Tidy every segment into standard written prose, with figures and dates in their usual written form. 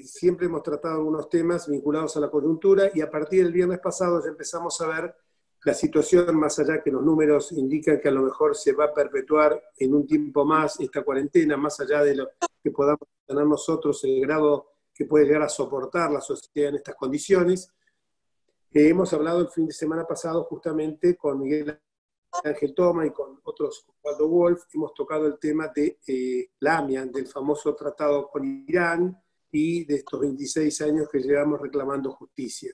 siempre hemos tratado algunos temas vinculados a la coyuntura y a partir del viernes pasado ya empezamos a ver la situación, más allá que los números indican que a lo mejor se va a perpetuar en un tiempo más esta cuarentena, más allá de lo que podamos tener nosotros, el grado que puede llegar a soportar la sociedad en estas condiciones. Hemos hablado el fin de semana pasado justamente con Miguel Ángel Toma y con otros, con Waldo Wolf, hemos tocado el tema de la AMIA, del famoso tratado con Irán y de estos 26 años que llevamos reclamando justicia.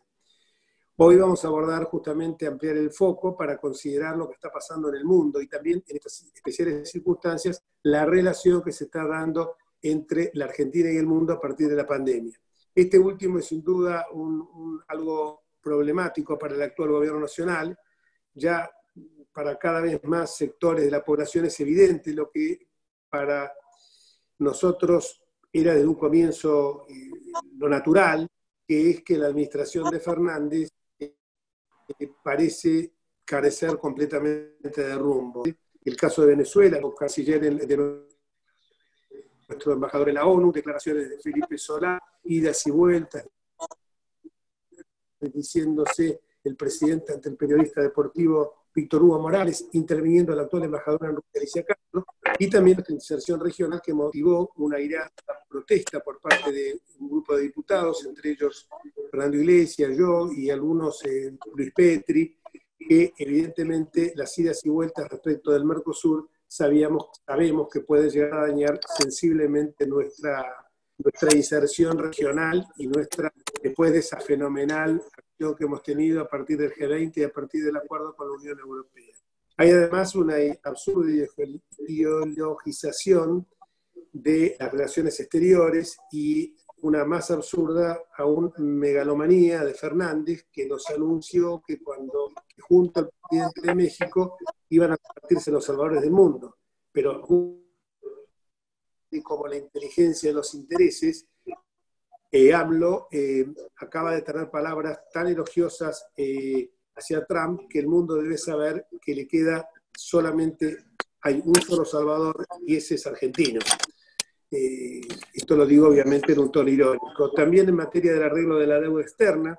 Hoy vamos a abordar justamente, ampliar el foco para considerar lo que está pasando en el mundo y también en estas especiales circunstancias, la relación que se está dando entre la Argentina y el mundo a partir de la pandemia. Este último es sin duda algo problemático para el actual gobierno nacional. Ya para cada vez más sectores de la población es evidente lo que para nosotros era desde un comienzo lo natural, que es que la administración de Fernández parece carecer completamente de rumbo. El caso de Venezuela, el canciller de nuestro embajador en la ONU, declaraciones de Felipe Solá, idas y vueltas, diciéndose el presidente ante el periodista deportivo Víctor Hugo Morales, interviniendo el actual embajador en Rusia, Alicia Castro, y también nuestra inserción regional que motivó una irada protesta por parte de un grupo de diputados, entre ellos Fernando Iglesias, yo y algunos, Luis Petri, que evidentemente las idas y vueltas respecto del Mercosur sabemos que puede llegar a dañar sensiblemente nuestra inserción regional y después de esa fenomenal acción que hemos tenido a partir del G20 y a partir del acuerdo con la Unión Europea. Hay además una absurda ideologización de las relaciones exteriores y una más absurda aún megalomanía de Fernández, que nos anunció que junto al presidente de México iban a convertirse en los salvadores del mundo. Pero como la inteligencia de los intereses, AMLO acaba de tener palabras tan elogiosas hacia Trump que el mundo debe saber que le queda hay un solo salvador y ese es argentino. Esto lo digo obviamente en un tono irónico. También en materia del arreglo de la deuda externa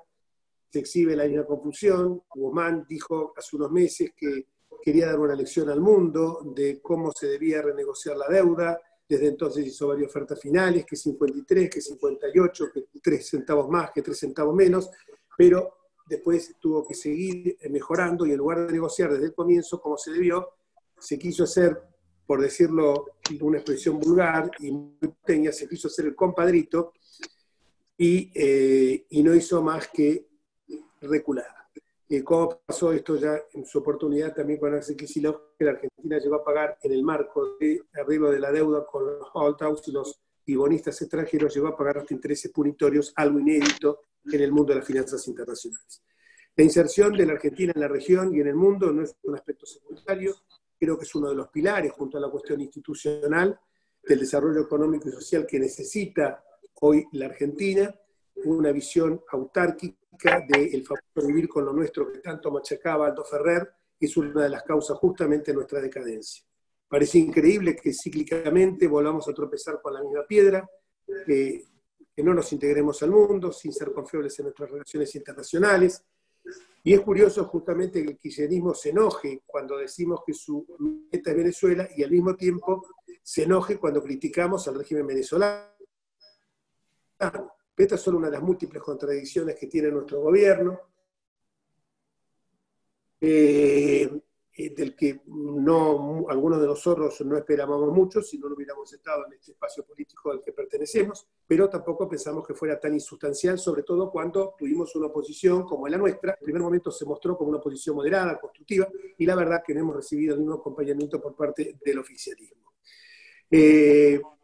se exhibe la misma confusión. Guzmán dijo hace unos meses que quería dar una lección al mundo de cómo se debía renegociar la deuda. Desde entonces hizo varias ofertas finales, que 53, que 58, que 3 centavos más, que 3 centavos menos, pero después tuvo que seguir mejorando y en lugar de negociar desde el comienzo como se debió, se quiso hacer, por decirlo una expresión vulgar y muy pequeña, se quiso hacer el compadrito y no hizo más que recular. ¿Cómo pasó esto ya en su oportunidad también con Axel Kicillof, que la Argentina llegó a pagar en el marco de arreglo de la deuda con los holdouts y bonistas extranjeros, llegó a pagar hasta intereses punitorios, algo inédito en el mundo de las finanzas internacionales. La inserción de la Argentina en la región y en el mundo no es un aspecto secundario, creo que es uno de los pilares, junto a la cuestión institucional, del desarrollo económico y social que necesita hoy la Argentina, una visión autárquica del famoso vivir con lo nuestro que tanto machacaba Aldo Ferrer, que es una de las causas justamente de nuestra decadencia. Parece increíble que cíclicamente volvamos a tropezar con la misma piedra, que no nos integremos al mundo sin ser confiables en nuestras relaciones internacionales. Y es curioso justamente que el kirchnerismo se enoje cuando decimos que su meta es Venezuela y al mismo tiempo se enoje cuando criticamos al régimen venezolano. Esta es solo una de las múltiples contradicciones que tiene nuestro gobierno, del que algunos de nosotros no esperábamos mucho si no hubiéramos estado en este espacio político al que pertenecemos, pero tampoco pensamos que fuera tan insustancial, sobre todo cuando tuvimos una oposición como la nuestra. En primer momento se mostró como una oposición moderada, constructiva, y la verdad que no hemos recibido ningún acompañamiento por parte del oficialismo.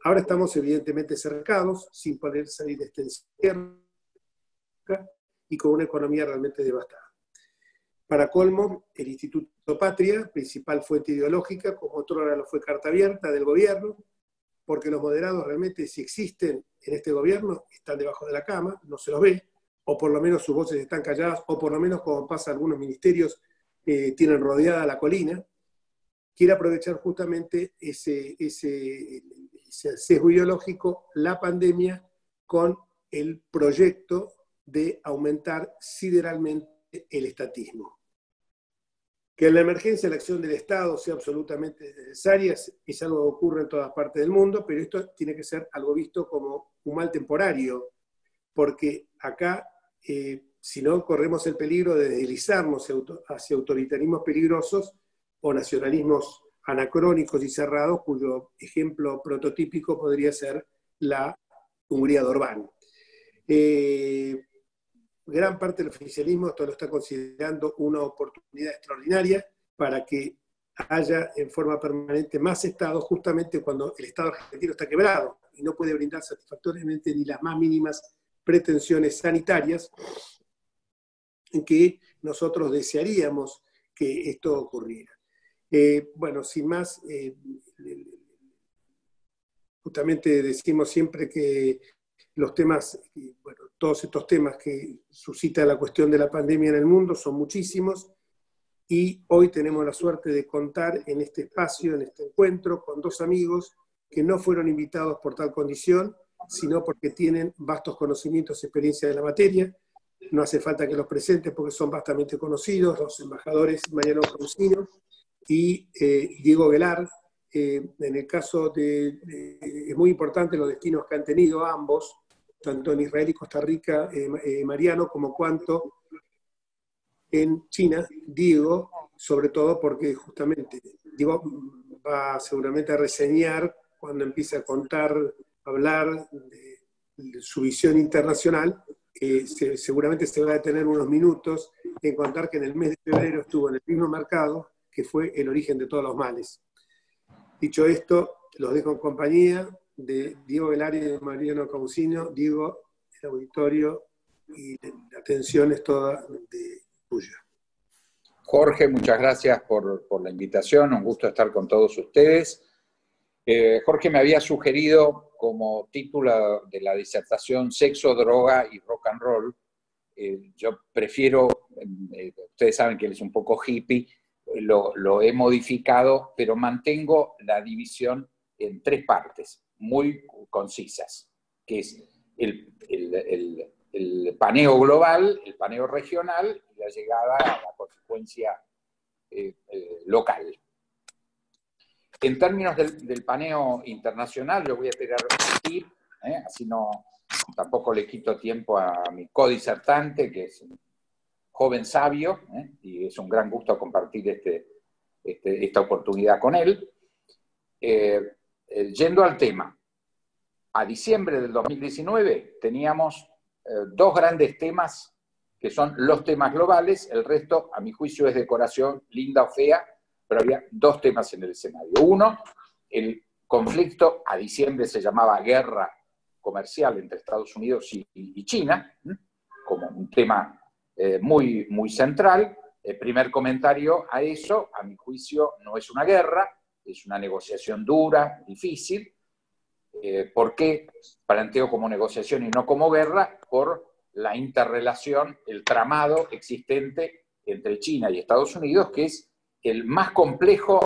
Ahora estamos evidentemente cercados, sin poder salir de esta encierro y con una economía realmente devastada. Para colmo, el Instituto Patria, principal fuente ideológica, como otrora lo fue Carta Abierta del gobierno, porque los moderados realmente, si existen en este gobierno, están debajo de la cama, no se los ve, o por lo menos sus voces están calladas, o por lo menos como pasa en algunos ministerios, tienen rodeada la colina. Quiere aprovechar justamente ese sesgo ideológico, la pandemia, con el proyecto de aumentar sideralmente el estatismo. Que en la emergencia la acción del Estado sea absolutamente necesaria es algo que ocurre en todas partes del mundo, pero esto tiene que ser algo visto como un mal temporario, porque acá, si no, corremos el peligro de deslizarnos hacia autoritarismos peligrosos o nacionalismos anacrónicos y cerrados, cuyo ejemplo prototípico podría ser la Hungría de Orbán. Gran parte del oficialismo esto lo está considerando una oportunidad extraordinaria para que haya en forma permanente más Estados, justamente cuando el Estado argentino está quebrado y no puede brindar satisfactoriamente ni las más mínimas pretensiones sanitarias, en que nosotros desearíamos que esto ocurriera. Bueno, sin más, justamente decimos siempre que los temas, bueno, todos estos temas que suscita la cuestión de la pandemia en el mundo son muchísimos, y hoy tenemos la suerte de contar en este espacio, en este encuentro, con dos amigos que no fueron invitados por tal condición, sino porque tienen vastos conocimientos y experiencia de la materia. No hace falta que los presentes porque son vastamente conocidos, los embajadores Mariano Causino y Diego Velar. En el caso es muy importante los destinos que han tenido ambos, tanto en Israel y Costa Rica, Mariano, como cuanto en China, Diego, sobre todo porque justamente Diego va seguramente a reseñar cuando empiece a contar, a hablar de su visión internacional. Seguramente se va a detener unos minutos en contar que en el mes de febrero estuvo en el mismo mercado que fue el origen de todos los males. Dicho esto, los dejo en compañía de Diego Velar y de Mariano Causino. Diego, el auditorio y la atención es toda tuya. Jorge, muchas gracias por la invitación, un gusto estar con todos ustedes. Jorge me había sugerido como título de la disertación Sexo, Droga y Rock and Roll. Yo prefiero, ustedes saben que él es un poco hippie, lo he modificado, pero mantengo la división en tres partes, muy concisas, que es el paneo global, el paneo regional y la llegada a la consecuencia local. En términos del paneo internacional, yo voy a tirar un tip, así tampoco le quito tiempo a mi codisertante, que es un joven sabio, y es un gran gusto compartir esta oportunidad con él. Yendo al tema, a diciembre del 2019 teníamos dos grandes temas que son los temas globales, el resto, a mi juicio, es decoración linda o fea, pero había dos temas en el escenario. Uno, el conflicto, a diciembre se llamaba guerra comercial entre Estados Unidos y China, como un tema muy, muy central. El primer comentario a eso, a mi juicio, no es una guerra, es una negociación dura, difícil. ¿Por qué planteo como negociación y no como guerra? Por la interrelación, el tramado existente entre China y Estados Unidos, que es el más complejo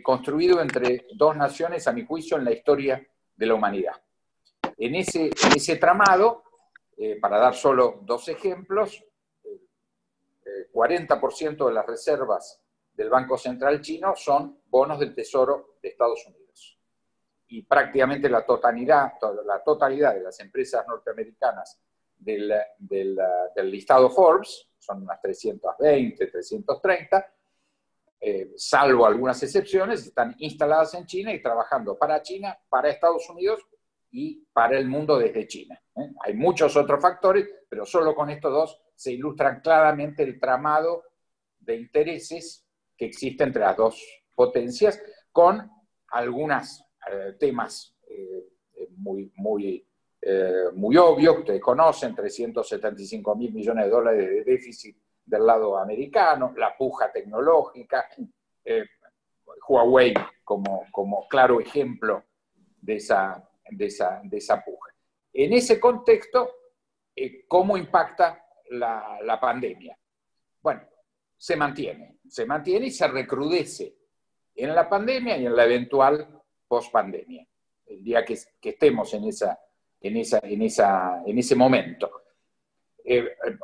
construido entre dos naciones, a mi juicio, en la historia de la humanidad. En ese tramado, para dar solo dos ejemplos, 40% de las reservas del Banco Central chino son bonos del Tesoro de Estados Unidos. Y prácticamente la totalidad de las empresas norteamericanas del listado Forbes, son unas 320, 330, salvo algunas excepciones, están instaladas en China y trabajando para China, para Estados Unidos y para el mundo desde China. Hay muchos otros factores, pero solo con estos dos se ilustran claramente el tramado de intereses que existe entre las dos potencias, con algunos temas muy obvios, ustedes conocen, 375 mil millones de dólares de déficit del lado americano, la puja tecnológica, Huawei como claro ejemplo de esa puja. En ese contexto, ¿cómo impacta la pandemia? Bueno, se mantiene y se recrudece en la pandemia y en la eventual pospandemia. El día que estemos en en ese momento.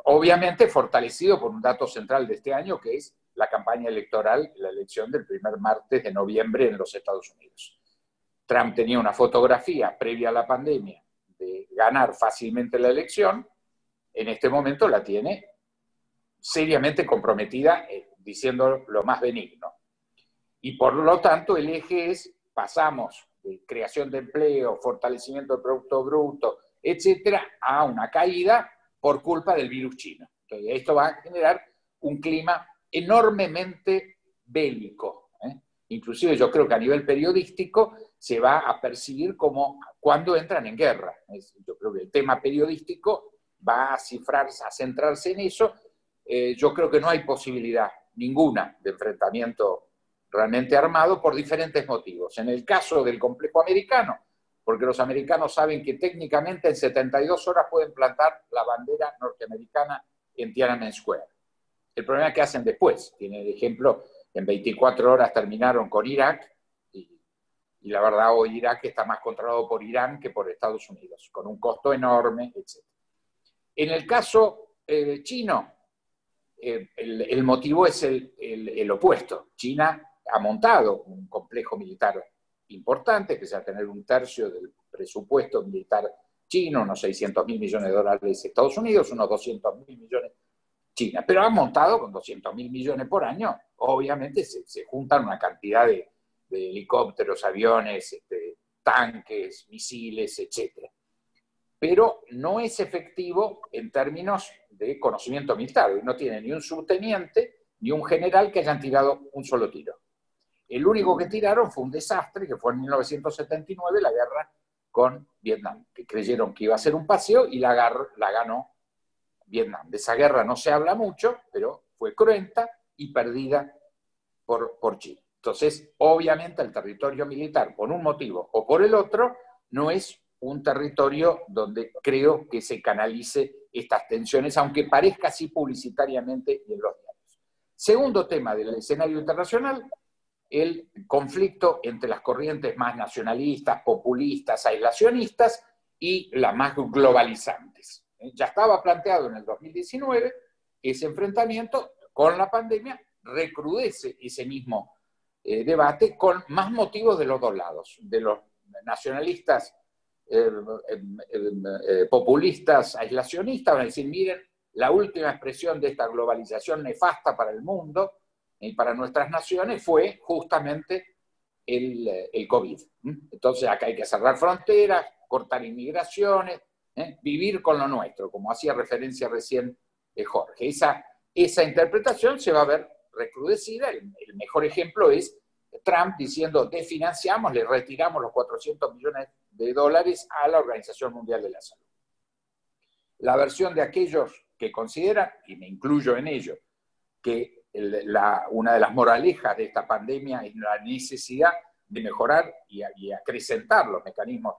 Obviamente fortalecido por un dato central de este año, que es la campaña electoral, la elección del primer martes de noviembre en los Estados Unidos. Trump tenía una fotografía previa a la pandemia de ganar fácilmente la elección, en este momento la tiene seriamente comprometida, diciendo lo más benigno. Y por lo tanto el eje es, pasamos de creación de empleo, fortalecimiento del Producto Bruto, etcétera, a una caída por culpa del virus chino. Entonces, esto va a generar un clima enormemente bélico. Inclusive yo creo que a nivel periodístico se va a percibir como cuando entran en guerra. Yo creo que el tema periodístico va a cifrarse, a centrarse en eso. Yo creo que no hay posibilidad ninguna de enfrentamiento realmente armado por diferentes motivos. En el caso del complejo americano, porque los americanos saben que técnicamente en 72 horas pueden plantar la bandera norteamericana en Tiananmen Square. El problema es que hacen después. Tiene el ejemplo, en 24 horas terminaron con Irak, y la verdad hoy Irak está más controlado por Irán que por Estados Unidos, con un costo enorme, etc. En el caso chino, el motivo es el opuesto. China ha montado un complejo militar importante, que se va a tener un tercio del presupuesto militar chino, unos 600.000 millones de dólares Estados Unidos, unos 200.000 millones China, pero ha montado con 200.000 millones por año. Obviamente se juntan una cantidad de helicópteros, aviones, tanques, misiles, etc. Pero no es efectivo en términos de conocimiento militar. No tiene ni un subteniente ni un general que hayan tirado un solo tiro. El único que tiraron fue un desastre, que fue en 1979, la guerra con Vietnam, que creyeron que iba a ser un paseo y la ganó Vietnam. De esa guerra no se habla mucho, pero fue cruenta y perdida por China. Entonces, obviamente, el territorio militar, por un motivo o por el otro, no es un territorio donde creo que se canalice estas tensiones, aunque parezca así publicitariamente y en los diarios. Segundo tema del escenario internacional, el conflicto entre las corrientes más nacionalistas, populistas, aislacionistas y las más globalizantes. Ya estaba planteado en el 2019 ese enfrentamiento. Con la pandemia recrudece ese mismo debate con más motivos de los dos lados, de los nacionalistas populistas, aislacionistas, van a decir, miren, la última expresión de esta globalización nefasta para el mundo y para nuestras naciones fue justamente el COVID. Entonces acá hay que cerrar fronteras, cortar inmigraciones, vivir con lo nuestro, como hacía referencia recién Jorge. Esa interpretación se va a ver recrudecida. El mejor ejemplo es Trump diciendo, desfinanciamos, le retiramos los 400 millones de dólares a la Organización Mundial de la Salud. La versión de aquellos que consideran, y me incluyo en ello, que una de las moralejas de esta pandemia es la necesidad de mejorar y acrecentar los mecanismos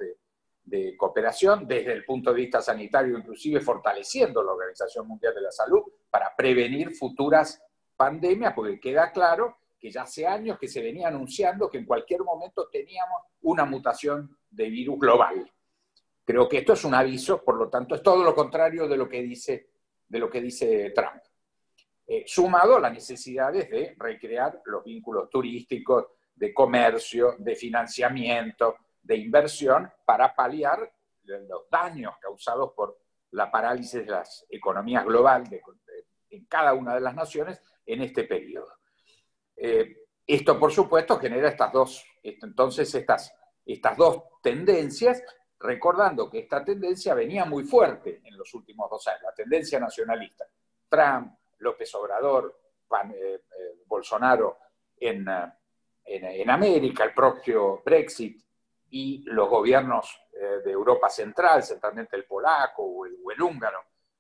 de cooperación desde el punto de vista sanitario, inclusive fortaleciendo la Organización Mundial de la Salud para prevenir futuras pandemias, porque queda claro que ya hace años que se venía anunciando que en cualquier momento teníamos una mutación de virus global. Creo que esto es un aviso, por lo tanto, es todo lo contrario de lo que dice Trump. Sumado a las necesidades de recrear los vínculos turísticos, de comercio, de financiamiento, de inversión, para paliar los daños causados por la parálisis de las economías globales en cada una de las naciones en este periodo. Esto, por supuesto, genera estas dos tendencias, recordando que esta tendencia venía muy fuerte en los últimos 2 años, la tendencia nacionalista. Trump, López Obrador, Bolsonaro en América, el propio Brexit y los gobiernos de Europa Central, centralmente el polaco o el húngaro,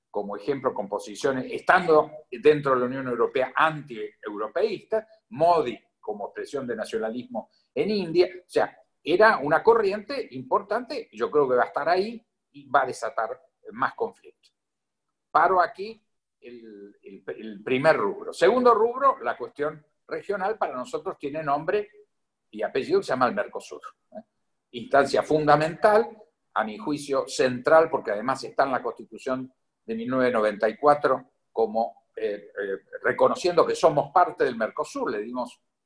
como ejemplo con posiciones, estando dentro de la Unión Europea anti-europeísta, Modi como expresión de nacionalismo en India. O sea, era una corriente importante, yo creo que va a estar ahí y va a desatar más conflictos. Paro aquí el primer rubro. Segundo rubro, la cuestión regional para nosotros tiene nombre y apellido, se llama el Mercosur. Instancia fundamental a mi juicio, central, porque además está en la Constitución de 1994 como reconociendo que somos parte del Mercosur,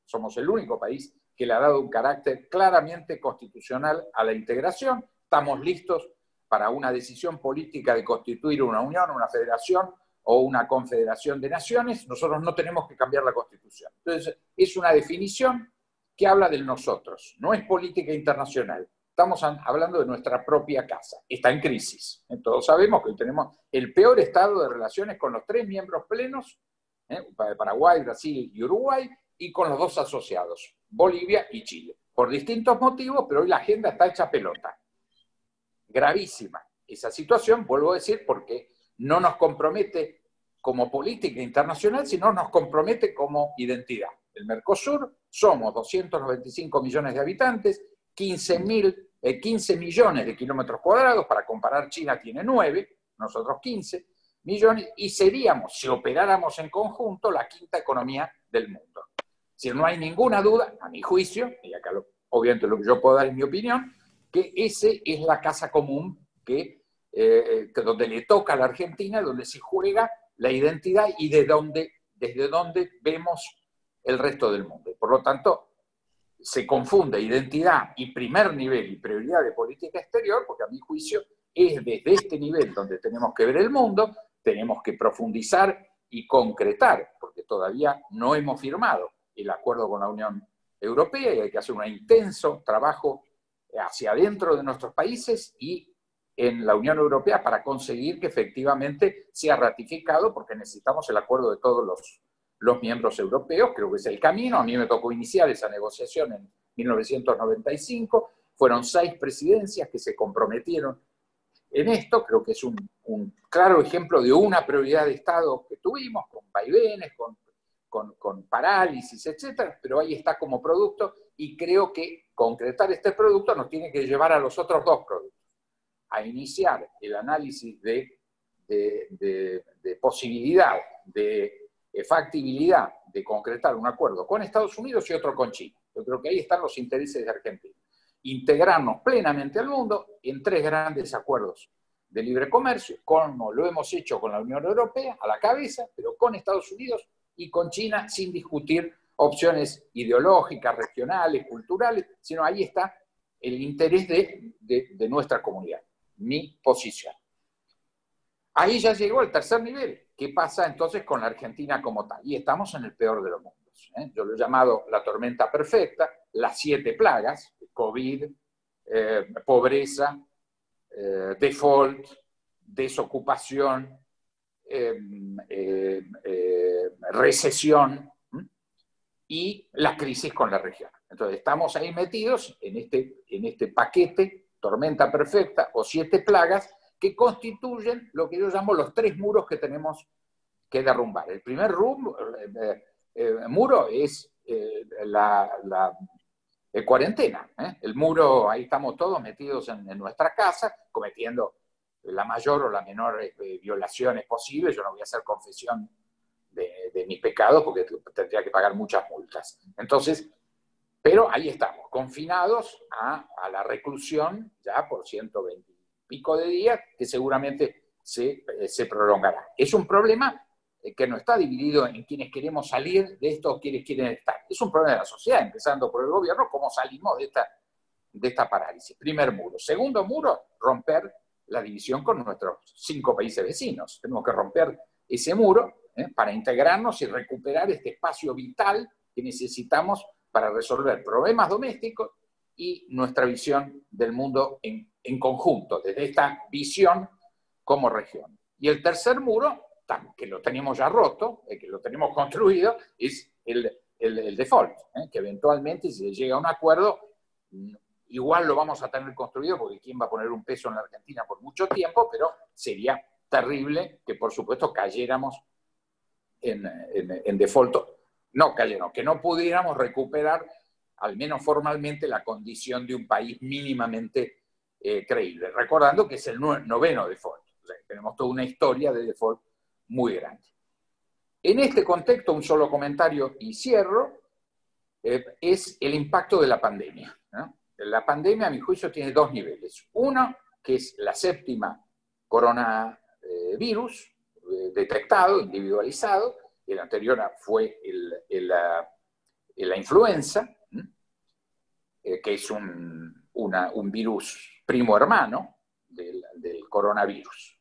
somos el único país que le ha dado un carácter claramente constitucional a la integración. Estamos listos para una decisión política de constituir una unión, una federación o una confederación de naciones. Nosotros no tenemos que cambiar la Constitución. Entonces, es una definición que habla del nosotros, no es política internacional. Estamos hablando de nuestra propia casa. Está en crisis. Todos sabemos que tenemos el peor estado de relaciones con los 3 miembros plenos, Paraguay, Brasil y Uruguay, y con los 2 asociados, Bolivia y Chile. Por distintos motivos, pero hoy la agenda está hecha pelota. Gravísima esa situación, vuelvo a decir, porque no nos compromete como política internacional, sino nos compromete como identidad. El Mercosur, somos 295 millones de habitantes, 15 millones de kilómetros cuadrados, para comparar, China tiene 9, nosotros 15 millones, y seríamos, si operáramos en conjunto, la 5ª economía del mundo. Si no hay ninguna duda, a mi juicio, y acá obviamente lo que yo puedo dar es mi opinión, que ese es la casa común que donde le toca a la Argentina, donde se juega la identidad y desde donde vemos el resto del mundo. Por lo tanto, se confunde identidad y primer nivel y prioridad de política exterior, porque a mi juicio es desde este nivel donde tenemos que ver el mundo, tenemos que profundizar y concretar, porque todavía no hemos firmado el acuerdo con la Unión Europea y hay que hacer un intenso trabajo hacia adentro de nuestros países y en la Unión Europea para conseguir que efectivamente sea ratificado, porque necesitamos el acuerdo de todos los miembros europeos. Creo que es el camino. A mí me tocó iniciar esa negociación en 1995. Fueron 6 presidencias que se comprometieron en esto. Creo que es un claro ejemplo de una prioridad de Estado que tuvimos, con vaivenes, con parálisis, etcétera, pero ahí está como producto, y creo que concretar este producto nos tiene que llevar a los otros 2 productos, a iniciar el análisis de posibilidad, de factibilidad de concretar un acuerdo con Estados Unidos y otro con China. Yo creo que ahí están los intereses de Argentina. Integrarnos plenamente al mundo en 3 grandes acuerdos de libre comercio, como lo hemos hecho con la Unión Europea, a la cabeza, pero con Estados Unidos y con China, sin discutir opciones ideológicas, regionales, culturales, sino ahí está el interés de nuestra comunidad, mi posición. Ahí ya llegó al tercer nivel. ¿Qué pasa entonces con la Argentina como tal? Y estamos en el peor de los mundos. Yo lo he llamado la tormenta perfecta, las 7 plagas: COVID, pobreza, default, desocupación, recesión y la crisis con la región. Entonces estamos ahí metidos en este paquete, tormenta perfecta o 7 plagas, que constituyen lo que yo llamo los 3 muros que tenemos que derrumbar. El primer muro es la cuarentena. El muro, ahí estamos todos metidos en nuestra casa, cometiendo la mayor o la menor violaciones posibles. Yo no voy a hacer confesión de mis pecados porque tendría que pagar muchas multas. Entonces, pero ahí estamos, confinados a la reclusión ya por 120 y pico de días, que seguramente se prolongará. Es un problema que no está dividido en quienes queremos salir de esto o quienes quieren estar. Es un problema de la sociedad, empezando por el gobierno, cómo salimos de esta parálisis. Primer muro. Segundo muro, romper la división con nuestros 5 países vecinos. Tenemos que romper ese muro para integrarnos y recuperar este espacio vital que necesitamos para resolver problemas domésticos y nuestra visión del mundo en conjunto, desde esta visión como región. Y el tercer muro, que lo tenemos ya roto, que lo tenemos construido, es el default, que eventualmente, si se llega a un acuerdo, igual lo vamos a tener construido, porque ¿quién va a poner un peso en la Argentina por mucho tiempo? Pero sería terrible que, por supuesto, cayéramos en default. No cayéramos, que no pudiéramos recuperar, al menos formalmente, la condición de un país mínimamente creíble. Recordando que es el 9º default. O sea, tenemos toda una historia de default muy grande. En este contexto, un solo comentario y cierro, es el impacto de la pandemia, ¿no? La pandemia, a mi juicio, tiene 2 niveles. Uno, que es la séptima coronavirus detectado, individualizado. El anterior fue la influenza, que es un virus primo hermano del coronavirus.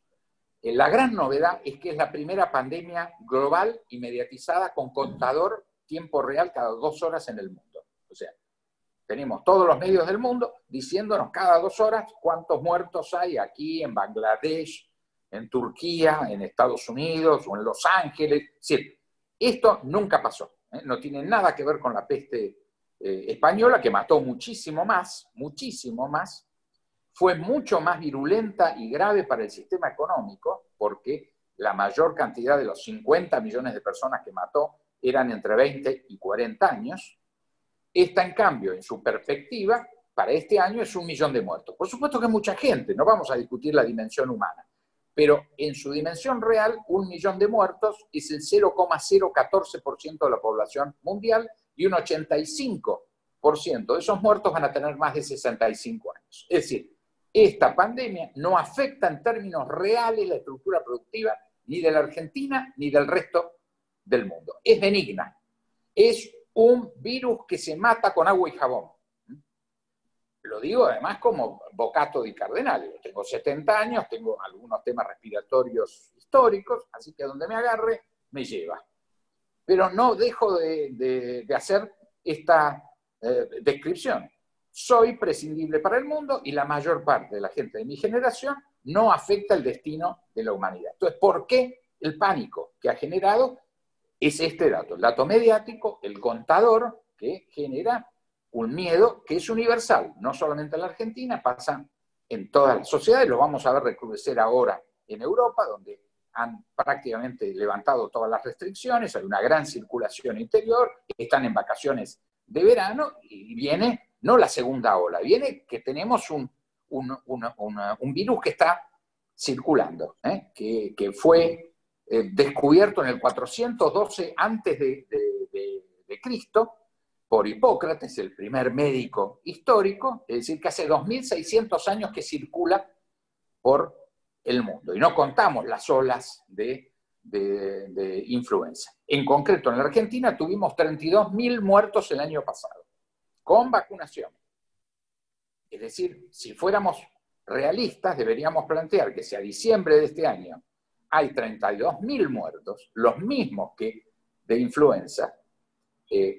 La gran novedad es que es la primera pandemia global y mediatizada con contador tiempo real cada 2 horas en el mundo. O sea, tenemos todos los medios del mundo diciéndonos cada 2 horas cuántos muertos hay aquí, en Bangladesh, en Turquía, en Estados Unidos o en Los Ángeles. Sí, esto nunca pasó. No tiene nada que ver con la peste española, que mató muchísimo más, fue mucho más virulenta y grave para el sistema económico, porque la mayor cantidad de los 50 millones de personas que mató eran entre 20 y 40 años. Esta, en cambio, en su perspectiva, para este año es 1 millón de muertos. Por supuesto que es mucha gente, no vamos a discutir la dimensión humana, pero en su dimensión real, 1 millón de muertos es el 0,014% de la población mundial, y un 85% de esos muertos van a tener más de 65 años. Es decir, esta pandemia no afecta en términos reales la estructura productiva ni de la Argentina ni del resto del mundo. Es benigna. Es un virus que se mata con agua y jabón. Lo digo además como Bocato di Cardenale. Yo tengo 70 años, tengo algunos temas respiratorios históricos, así que donde me agarre, me lleva. Pero no dejo de hacer esta descripción. Soy prescindible para el mundo y la mayor parte de la gente de mi generación no afecta el destino de la humanidad. Entonces, ¿por qué el pánico que ha generado es este dato? El dato mediático, el contador, que genera un miedo que es universal, no solamente en la Argentina, pasa en todas las sociedades. Lo vamos a ver recrudecer ahora en Europa, donde han prácticamente levantado todas las restricciones, hay una gran circulación interior, están en vacaciones de verano y viene no la segunda ola, viene que tenemos un virus que está circulando, que fue descubierto en el 412 antes de Cristo por Hipócrates, el primer médico histórico, es decir, que hace 2600 años que circula por el mundo. Y no contamos las olas de influenza. En concreto, en la Argentina tuvimos 32.000 muertos el año pasado, con vacunación. Es decir, si fuéramos realistas, deberíamos plantear que si a diciembre de este año hay 32.000 muertos, los mismos que de influenza,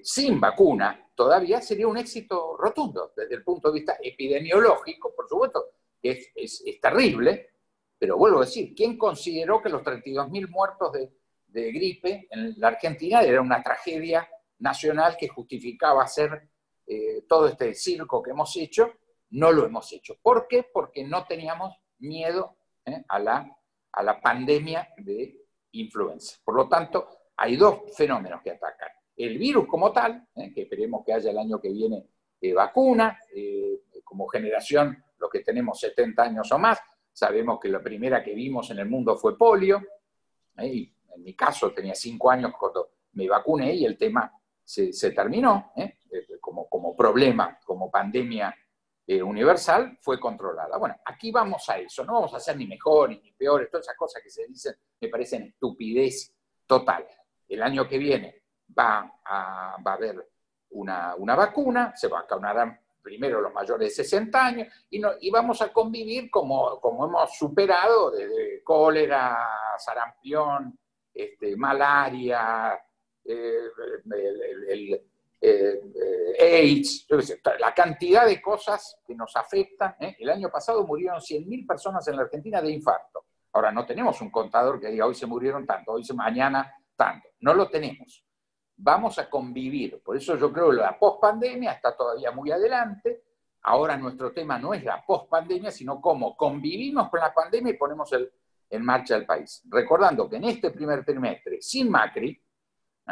sin vacuna, todavía sería un éxito rotundo desde el punto de vista epidemiológico, por supuesto, que es terrible, pero vuelvo a decir, ¿quién consideró que los 32.000 muertos de gripe en la Argentina era una tragedia nacional que justificaba hacer todo este circo que hemos hecho? No lo hemos hecho. ¿Por qué? Porque no teníamos miedo a la pandemia de influenza. Por lo tanto, hay 2 fenómenos que atacan. El virus como tal, que esperemos que haya el año que viene vacuna, como generación, los que tenemos 70 años o más, sabemos que la primera que vimos en el mundo fue polio, y en mi caso tenía 5 años cuando me vacuné y el tema se terminó, como problema, como pandemia universal, fue controlada. Bueno, aquí vamos a eso, no vamos a ser ni mejores ni peores, todas esas cosas que se dicen me parecen estupidez total. El año que viene va a haber una vacuna, se vacunarán primero los mayores de 60 años, y vamos a convivir como hemos superado desde cólera, sarampión, malaria, AIDS, la cantidad de cosas que nos afectan. El año pasado murieron 100.000 personas en la Argentina de infarto. Ahora no tenemos un contador que diga hoy se murieron tanto, mañana tanto. No lo tenemos. Vamos a convivir. Por eso yo creo que la pospandemia está todavía muy adelante. Ahora nuestro tema no es la pospandemia, sino cómo convivimos con la pandemia y ponemos en marcha el país. Recordando que en este primer trimestre, sin Macri,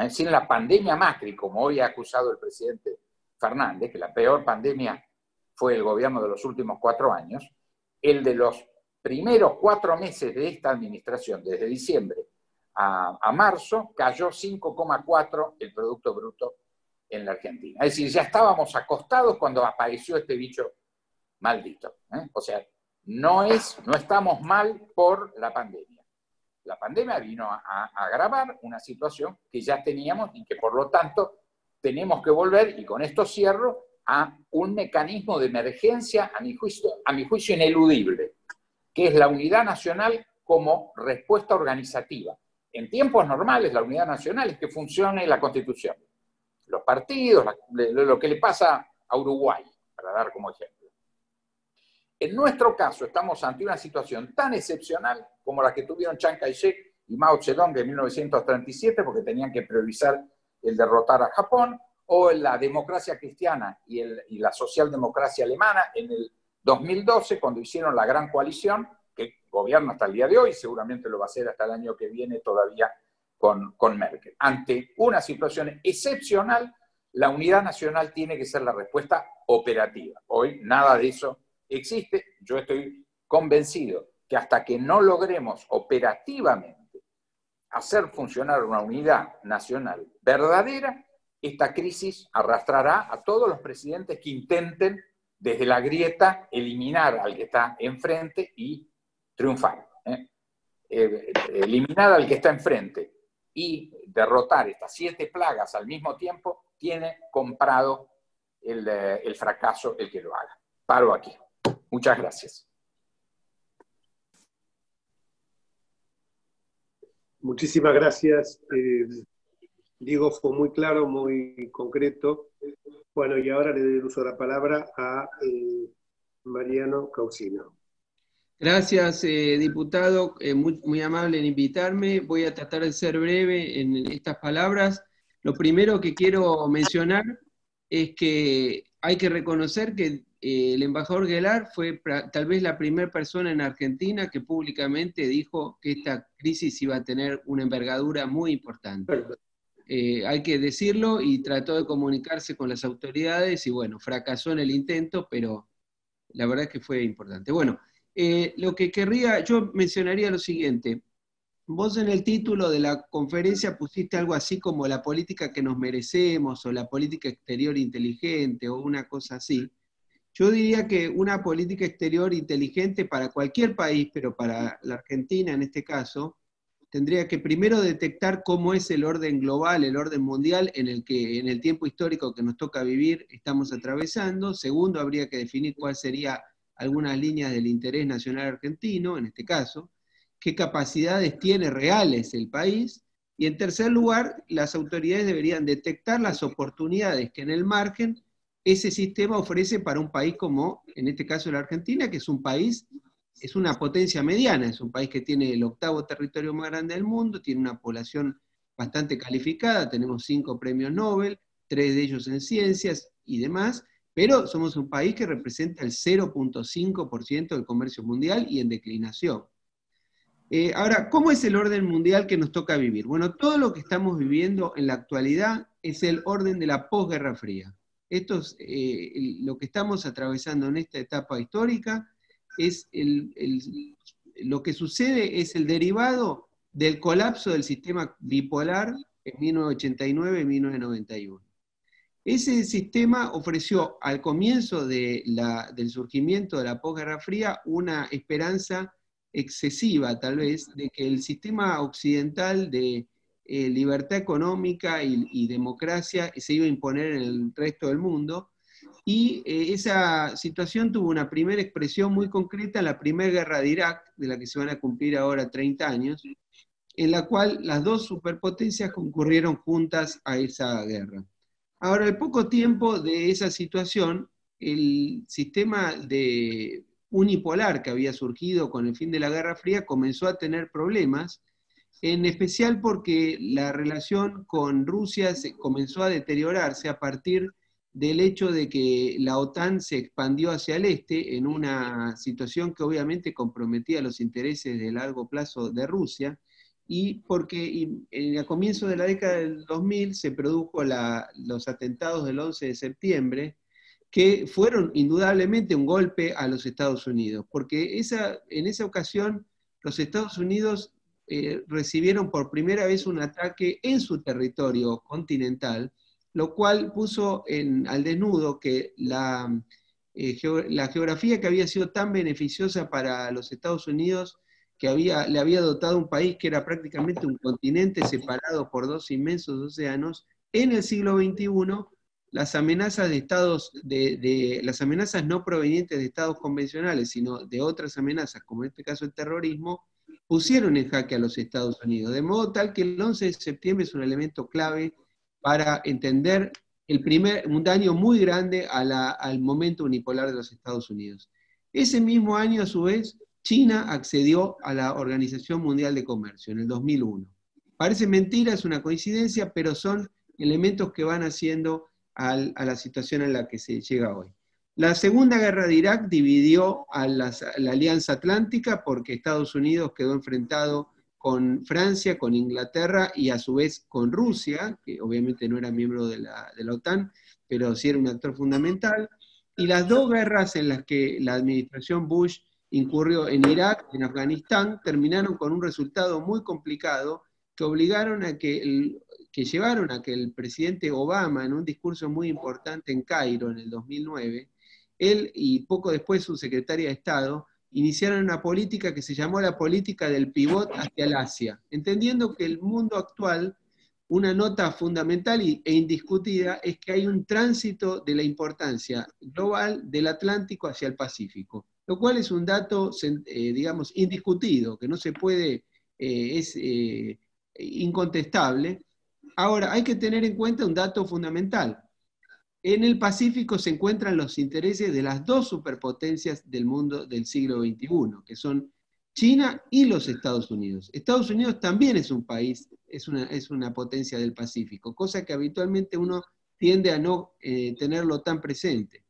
sin la pandemia Macri, como hoy ha acusado el presidente Fernández, que la peor pandemia fue el gobierno de los últimos 4 años, el de los primeros 4 meses de esta administración, desde diciembre a marzo, cayó 5,4 el Producto Bruto en la Argentina. Es decir, ya estábamos acostados cuando apareció este bicho maldito. O sea, no estamos mal por la pandemia. La pandemia vino a agravar una situación que ya teníamos y que por lo tanto tenemos que volver, y con esto cierro, a un mecanismo de emergencia, a mi juicio ineludible, que es la unidad nacional como respuesta organizativa. En tiempos normales, la unidad nacional es que funcione la Constitución. Los partidos, lo que le pasa a Uruguay, para dar como ejemplo. En nuestro caso, estamos ante una situación tan excepcional como la que tuvieron Chiang Kai-shek y Mao Zedong en 1937, porque tenían que priorizar el derrotar a Japón, o la democracia cristiana y la socialdemocracia alemana en el 2012, cuando hicieron la gran coalición, que gobierna hasta el día de hoy, seguramente lo va a hacer hasta el año que viene todavía con Merkel. Ante una situación excepcional, la unidad nacional tiene que ser la respuesta operativa. Hoy nada de eso existe. Yo estoy convencido que hasta que no logremos operativamente hacer funcionar una unidad nacional verdadera, esta crisis arrastrará a todos los presidentes que intenten desde la grieta eliminar al que está enfrente y triunfar. Eliminar al que está enfrente y derrotar estas 7 plagas al mismo tiempo tiene comprado el fracaso el que lo haga. Paro aquí. Muchas gracias. Muchísimas gracias. Diego, fue muy claro, muy concreto. Bueno, y ahora le doy el uso de la palabra a Mariano Causino. Gracias, diputado, muy amable en invitarme. Voy a tratar de ser breve en estas palabras. Lo primero que quiero mencionar es que hay que reconocer que el embajador Guelar fue tal vez la primera persona en Argentina que públicamente dijo que esta crisis iba a tener una envergadura muy importante. Hay que decirlo, y trató de comunicarse con las autoridades y bueno, fracasó en el intento, pero la verdad es que fue importante. Bueno, lo que yo mencionaría lo siguiente. Vos en el título de la conferencia pusiste algo así como la política que nos merecemos, o la política exterior inteligente, o una cosa así. Yo diría que una política exterior inteligente para cualquier país, pero para la Argentina en este caso, tendría que primero detectar cómo es el orden global, el orden mundial en el que en el tiempo histórico que nos toca vivir estamos atravesando. Segundo, habría que definir cuál sería algunas líneas del interés nacional argentino, en este caso, qué capacidades tiene reales el país. Y en tercer lugar, las autoridades deberían detectar las oportunidades que en el margen ese sistema ofrece para un país como, en este caso, la Argentina, que es un país, es una potencia mediana, es un país que tiene el 8º territorio más grande del mundo, tiene una población bastante calificada, tenemos 5 premios Nobel, 3 de ellos en ciencias y demás, pero somos un país que representa el 0.5% del comercio mundial y en declinación. Ahora, ¿cómo es el orden mundial que nos toca vivir? Bueno, todo lo que estamos viviendo en la actualidad es el orden de la posguerra fría. Esto es lo que estamos atravesando en esta etapa histórica, es lo que sucede es el derivado del colapso del sistema bipolar en 1989 y 1991. Ese sistema ofreció al comienzo del surgimiento de la posguerra fría una esperanza excesiva, tal vez, de que el sistema occidental de libertad económica y democracia se iba a imponer en el resto del mundo, y esa situación tuvo una primera expresión muy concreta en la primera guerra de Irak, de la que se van a cumplir ahora 30 años, en la cual las dos superpotencias concurrieron juntas a esa guerra. Ahora, al poco tiempo de esa situación, el sistema unipolar que había surgido con el fin de la Guerra Fría comenzó a tener problemas, en especial porque la relación con Rusia comenzó a deteriorarse a partir del hecho de que la OTAN se expandió hacia el este en una situación que obviamente comprometía los intereses de largo plazo de Rusia, y porque a comienzo de la década del 2000 se produjo los atentados del 11 de septiembre, que fueron indudablemente un golpe a los Estados Unidos, porque en esa ocasión los Estados Unidos recibieron por primera vez un ataque en su territorio continental, lo cual puso al desnudo que la geografía que había sido tan beneficiosa para los Estados Unidos, que le había dotado un país que era prácticamente un continente separado por dos inmensos océanos, en el siglo XXI, las amenazas de estados, las amenazas no provenientes de estados convencionales, sino de otras amenazas, como en este caso el terrorismo, pusieron en jaque a los Estados Unidos, de modo tal que el 11 de septiembre es un elemento clave para entender un daño muy grande al momento unipolar de los Estados Unidos. Ese mismo año, a su vez, China accedió a la Organización Mundial de Comercio, en el 2001. Parece mentira, es una coincidencia, pero son elementos que van haciendo a la situación en la que se llega hoy. La Segunda Guerra de Irak dividió a la Alianza Atlántica porque Estados Unidos quedó enfrentado con Francia, con Inglaterra y a su vez con Rusia, que obviamente no era miembro de la OTAN, pero sí era un actor fundamental. Y las dos guerras en las que la administración Bush incurrió en Irak, en Afganistán, terminaron con un resultado muy complicado que obligaron a que llevaron a que el presidente Obama, en un discurso muy importante en Cairo en el 2009, él y poco después su secretaria de Estado, iniciaron una política que se llamó la política del pivot hacia el Asia, entendiendo que el mundo actual, una nota fundamental e indiscutida, es que hay un tránsito de la importancia global del Atlántico hacia el Pacífico, lo cual es un dato, digamos, indiscutido, que no se puede, es incontestable. Ahora, hay que tener en cuenta un dato fundamental. En el Pacífico se encuentran los intereses de las dos superpotencias del mundo del siglo XXI, que son China y los Estados Unidos. Estados Unidos también es un país, es una potencia del Pacífico, cosa que habitualmente uno tiende a no tenerlo tan presente.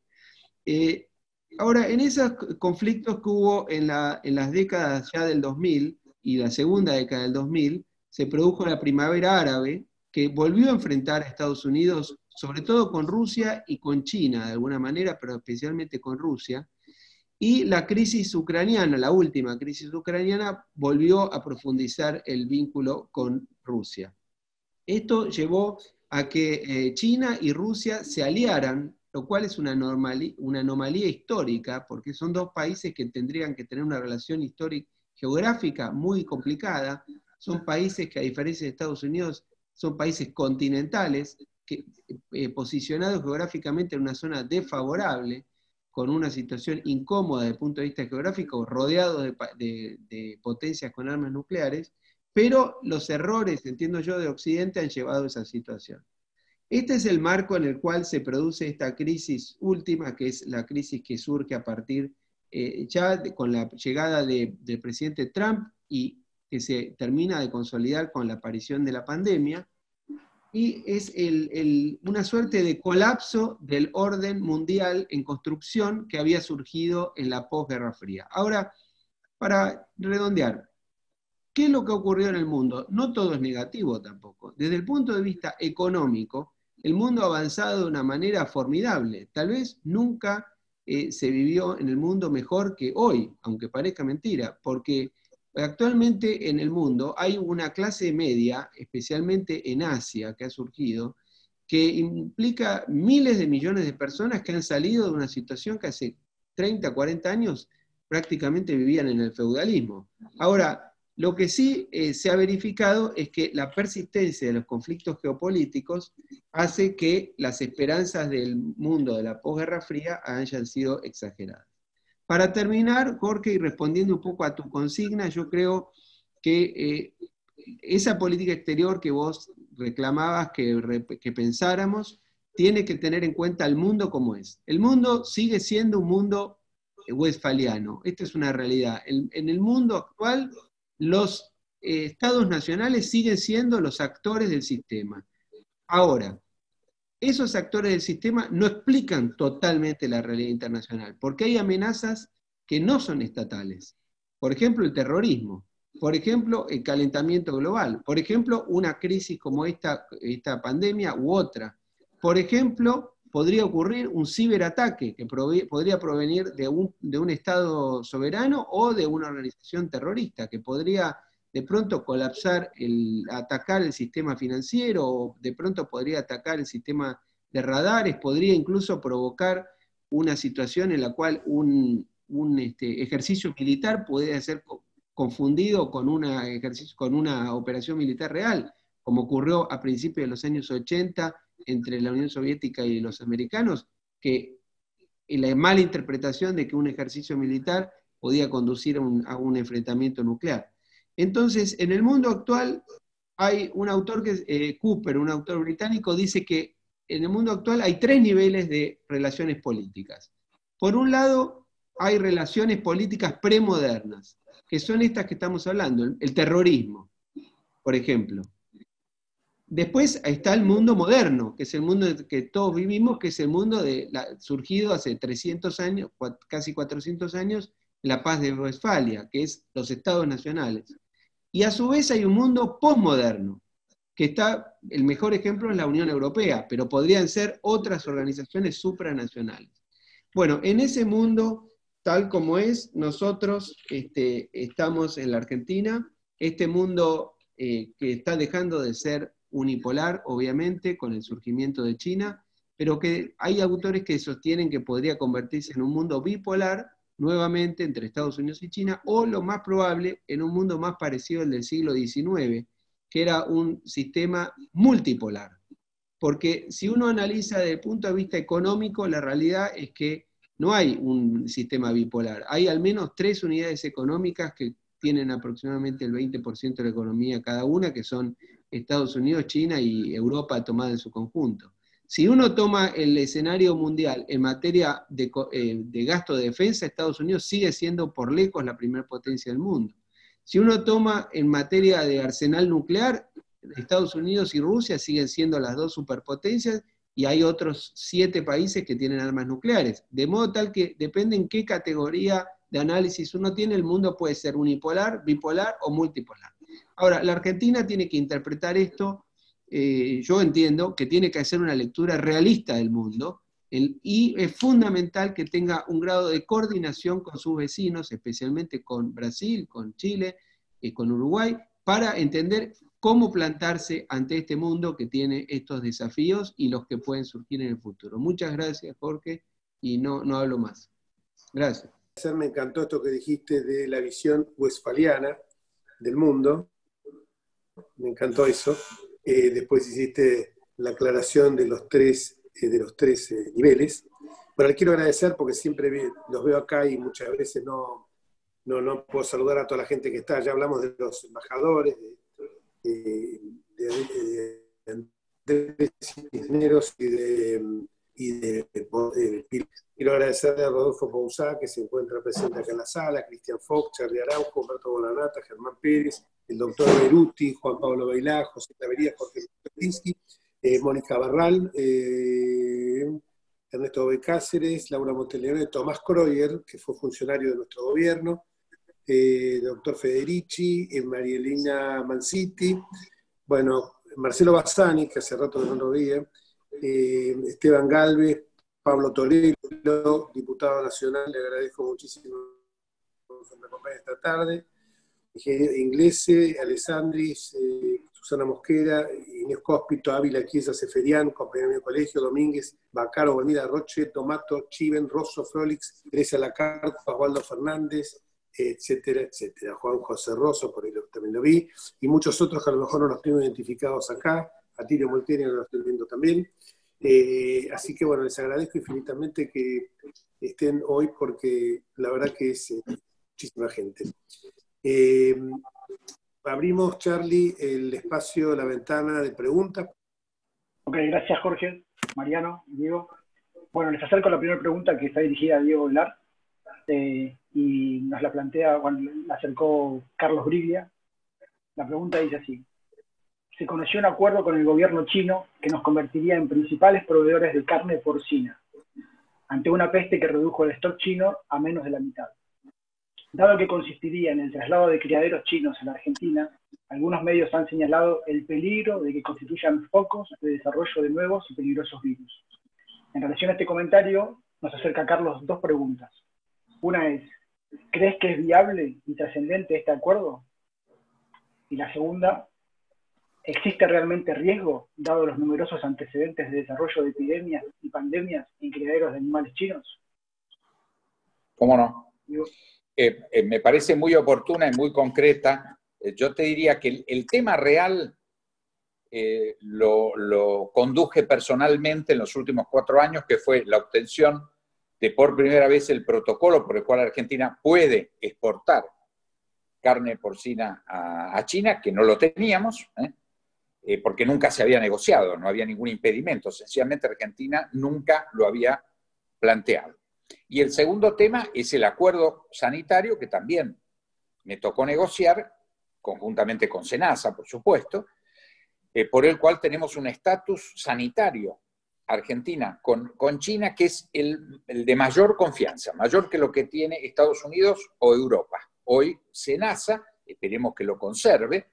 Ahora, en esos conflictos que hubo en las décadas ya del 2000 y la segunda década del 2000, se produjo la primavera árabe, que volvió a enfrentar a Estados Unidos, sobre todo con Rusia y con China, de alguna manera, pero especialmente con Rusia, y la crisis ucraniana, la última crisis ucraniana, volvió a profundizar el vínculo con Rusia. Esto llevó a que China y Rusia se aliaran, lo cual es una anomalía histórica, porque son dos países que tendrían que tener una relación histórica, geográfica muy complicada. Son países que, a diferencia de Estados Unidos, son países continentales, posicionados geográficamente en una zona desfavorable, con una situación incómoda desde el punto de vista geográfico, rodeados de potencias con armas nucleares, pero los errores, entiendo yo, de Occidente han llevado a esa situación. Este es el marco en el cual se produce esta crisis última, que es la crisis que surge a partir con la llegada del presidente Trump y que se termina de consolidar con la aparición de la pandemia, y es una suerte de colapso del orden mundial en construcción que había surgido en la posguerra fría. Ahora, para redondear, ¿qué es lo que ocurrió en el mundo? No todo es negativo tampoco. Desde el punto de vista económico, el mundo ha avanzado de una manera formidable. Tal vez nunca se vivió en el mundo mejor que hoy, aunque parezca mentira, porque actualmente en el mundo hay una clase media, especialmente en Asia, que ha surgido, que implica miles de millones de personas que han salido de una situación que hace 30, 40 años prácticamente vivían en el feudalismo. Ahora, lo que sí se ha verificado es que la persistencia de los conflictos geopolíticos hace que las esperanzas del mundo de la posguerra fría hayan sido exageradas. Para terminar, Jorge, y respondiendo un poco a tu consigna, yo creo que esa política exterior que vos reclamabas que pensáramos, tiene que tener en cuenta el mundo como es. El mundo sigue siendo un mundo westfaliano, esta es una realidad. En el mundo actual, los estados nacionales siguen siendo los actores del sistema. Ahora, esos actores del sistema no explican totalmente la realidad internacional, porque hay amenazas que no son estatales. Por ejemplo, el terrorismo, por ejemplo, el calentamiento global, por ejemplo, una crisis como esta pandemia u otra. Por ejemplo, podría ocurrir un ciberataque que podría provenir de un Estado soberano o de una organización terrorista, que podría de pronto colapsar, atacar el sistema financiero, o de pronto podría atacar el sistema de radares, podría incluso provocar una situación en la cual un ejercicio militar puede ser confundido con una operación militar real, como ocurrió a principios de los años 80 entre la Unión Soviética y los americanos, que la mala interpretación de que un ejercicio militar podía conducir a un enfrentamiento nuclear. Entonces, en el mundo actual hay un autor, Cooper, un autor británico, dice que en el mundo actual hay 3 niveles de relaciones políticas. Por un lado, hay relaciones políticas premodernas, que son estas que estamos hablando, el terrorismo, por ejemplo. Después está el mundo moderno, que es el mundo que todos vivimos, que es el mundo surgido hace 300 años, casi 400 años, la paz de Westfalia, que es los estados nacionales. Y a su vez hay un mundo posmoderno, que está, el mejor ejemplo es la Unión Europea, pero podrían ser otras organizaciones supranacionales. Bueno, en ese mundo, tal como es, nosotros estamos en la Argentina, este mundo que está dejando de ser unipolar, obviamente, con el surgimiento de China, pero que hay autores que sostienen que podría convertirse en un mundo bipolar, nuevamente entre Estados Unidos y China, o lo más probable, en un mundo más parecido al del siglo XIX, que era un sistema multipolar. Porque si uno analiza desde el punto de vista económico, la realidad es que no hay un sistema bipolar. Hay al menos 3 unidades económicas que tienen aproximadamente el 20% de la economía cada una, que son Estados Unidos, China y Europa tomada en su conjunto. Si uno toma el escenario mundial en materia de gasto de defensa, Estados Unidos sigue siendo por lejos la primera potencia del mundo. Si uno toma en materia de arsenal nuclear, Estados Unidos y Rusia siguen siendo las 2 superpotencias, y hay otros 7 países que tienen armas nucleares. De modo tal que depende en qué categoría de análisis uno tiene, el mundo puede ser unipolar, bipolar o multipolar. Ahora, la Argentina tiene que interpretar esto, yo entiendo que tiene que hacer una lectura realista del mundo, y es fundamental que tenga un grado de coordinación con sus vecinos, especialmente con Brasil, con Chile y con Uruguay, para entender cómo plantarse ante este mundo que tiene estos desafíos y los que pueden surgir en el futuro. Muchas gracias, Jorge, y no hablo más. Gracias. Me encantó esto que dijiste de la visión westfaliana del mundo. Me encantó eso. Después hiciste la aclaración de los tres niveles. Bueno, les quiero agradecer porque siempre los veo acá y muchas veces no puedo saludar a toda la gente que está. Ya hablamos de los embajadores, de Andrés Cisneros quiero agradecerle a Rodolfo Pousá, que se encuentra presente acá en la sala, Cristian Fox, Charlie Araujo, Humberto Bonanata, Germán Pérez, el doctor Beruti, Juan Pablo Bailá, José Clavería, Jorge Petinsky, Mónica Barral, Ernesto Becáceres, Laura Monteleone, Tomás Kroyer, que fue funcionario de nuestro gobierno, doctor Federici, Marielina Manciti, bueno, Marcelo Bassani, que hace rato que no lo veía, Esteban Galvez, Pablo Torello, diputado nacional, le agradezco muchísimo que me acompañe esta tarde, Inglese, Alessandris, Susana Mosquera, Inés Cóspito, Ávila Chiesa Seferián, compañero de mi colegio, Domínguez, Bacaro, Bolmira Roche, Tomato, Chiven, Rosso, Frolix, Teresa Lacarta, Osvaldo Fernández, etcétera, etcétera. Juan José Rosso, por ahí también lo vi, y muchos otros que a lo mejor no los tengo identificados acá, a Tirio Molteni lo estoy viendo también. Así que bueno, les agradezco infinitamente que estén hoy porque la verdad que es muchísima gente. Abrimos, Charlie, el espacio, la ventana de preguntas. Ok, gracias Jorge, Mariano, Diego. Bueno, les acerco la primera pregunta que está dirigida a Diego Velar, y nos la plantea, bueno, la acercó Carlos Briglia. La pregunta dice así: se conoció un acuerdo con el gobierno chino que nos convertiría en principales proveedores de carne porcina, ante una peste que redujo el stock chino a menos de la mitad. Dado que consistiría en el traslado de criaderos chinos a la Argentina, algunos medios han señalado el peligro de que constituyan focos de desarrollo de nuevos y peligrosos virus. En relación a este comentario, nos acerca Carlos 2 preguntas. Una es: ¿crees que es viable y trascendente este acuerdo? Y la segunda: ¿existe realmente riesgo, dado los numerosos antecedentes de desarrollo de epidemias y pandemias en criaderos de animales chinos? ¿Cómo no? Diego. Me parece muy oportuna y muy concreta. Yo te diría que el tema real lo conduje personalmente en los últimos 4 años, que fue la obtención de por primera vez el protocolo por el cual Argentina puede exportar carne porcina a China, que no lo teníamos, porque nunca se había negociado, no había ningún impedimento. Sencillamente Argentina nunca lo había planteado. Y el segundo tema es el acuerdo sanitario, que también me tocó negociar, conjuntamente con SENASA, por supuesto, por el cual tenemos un estatus sanitario Argentina con China, que es el de mayor confianza, mayor que lo que tiene Estados Unidos o Europa. Hoy SENASA, esperemos que lo conserve,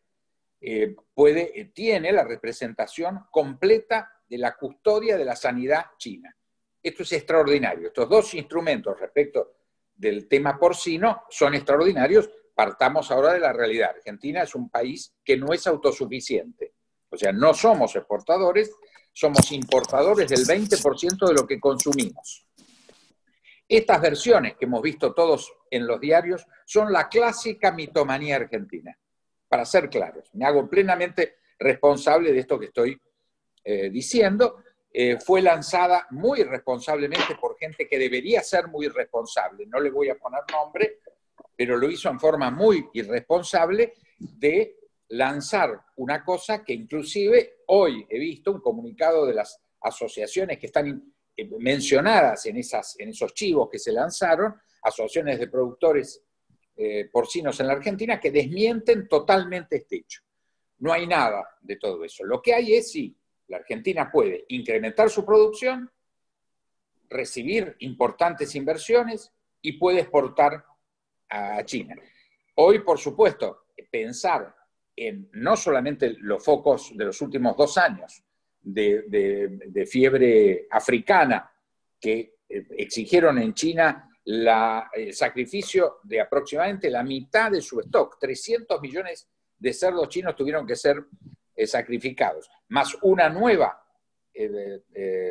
tiene la representación completa de la custodia de la sanidad china. Esto es extraordinario. Estos dos instrumentos respecto del tema porcino son extraordinarios. Partamos ahora de la realidad. Argentina es un país que no es autosuficiente. O sea, no somos exportadores, somos importadores del 20% de lo que consumimos. Estas versiones que hemos visto todos en los diarios son la clásica mitomanía argentina. Para ser claros, me hago plenamente responsable de esto que estoy diciendo. Fue lanzada muy irresponsablemente por gente que debería ser muy responsable. No le voy a poner nombre, pero lo hizo en forma muy irresponsable de lanzar una cosa que inclusive hoy he visto un comunicado de las asociaciones que están mencionadas en esos chivos que se lanzaron, asociaciones de productores porcinos en la Argentina, que desmienten totalmente este hecho. No hay nada de todo eso. Lo que hay es, sí, la Argentina puede incrementar su producción, recibir importantes inversiones y puede exportar a China. Hoy, por supuesto, pensar en no solamente los focos de los últimos 2 años de fiebre africana que exigieron en China el sacrificio de aproximadamente la mitad de su stock. 300 millones de cerdos chinos tuvieron que ser sacrificados, más una nueva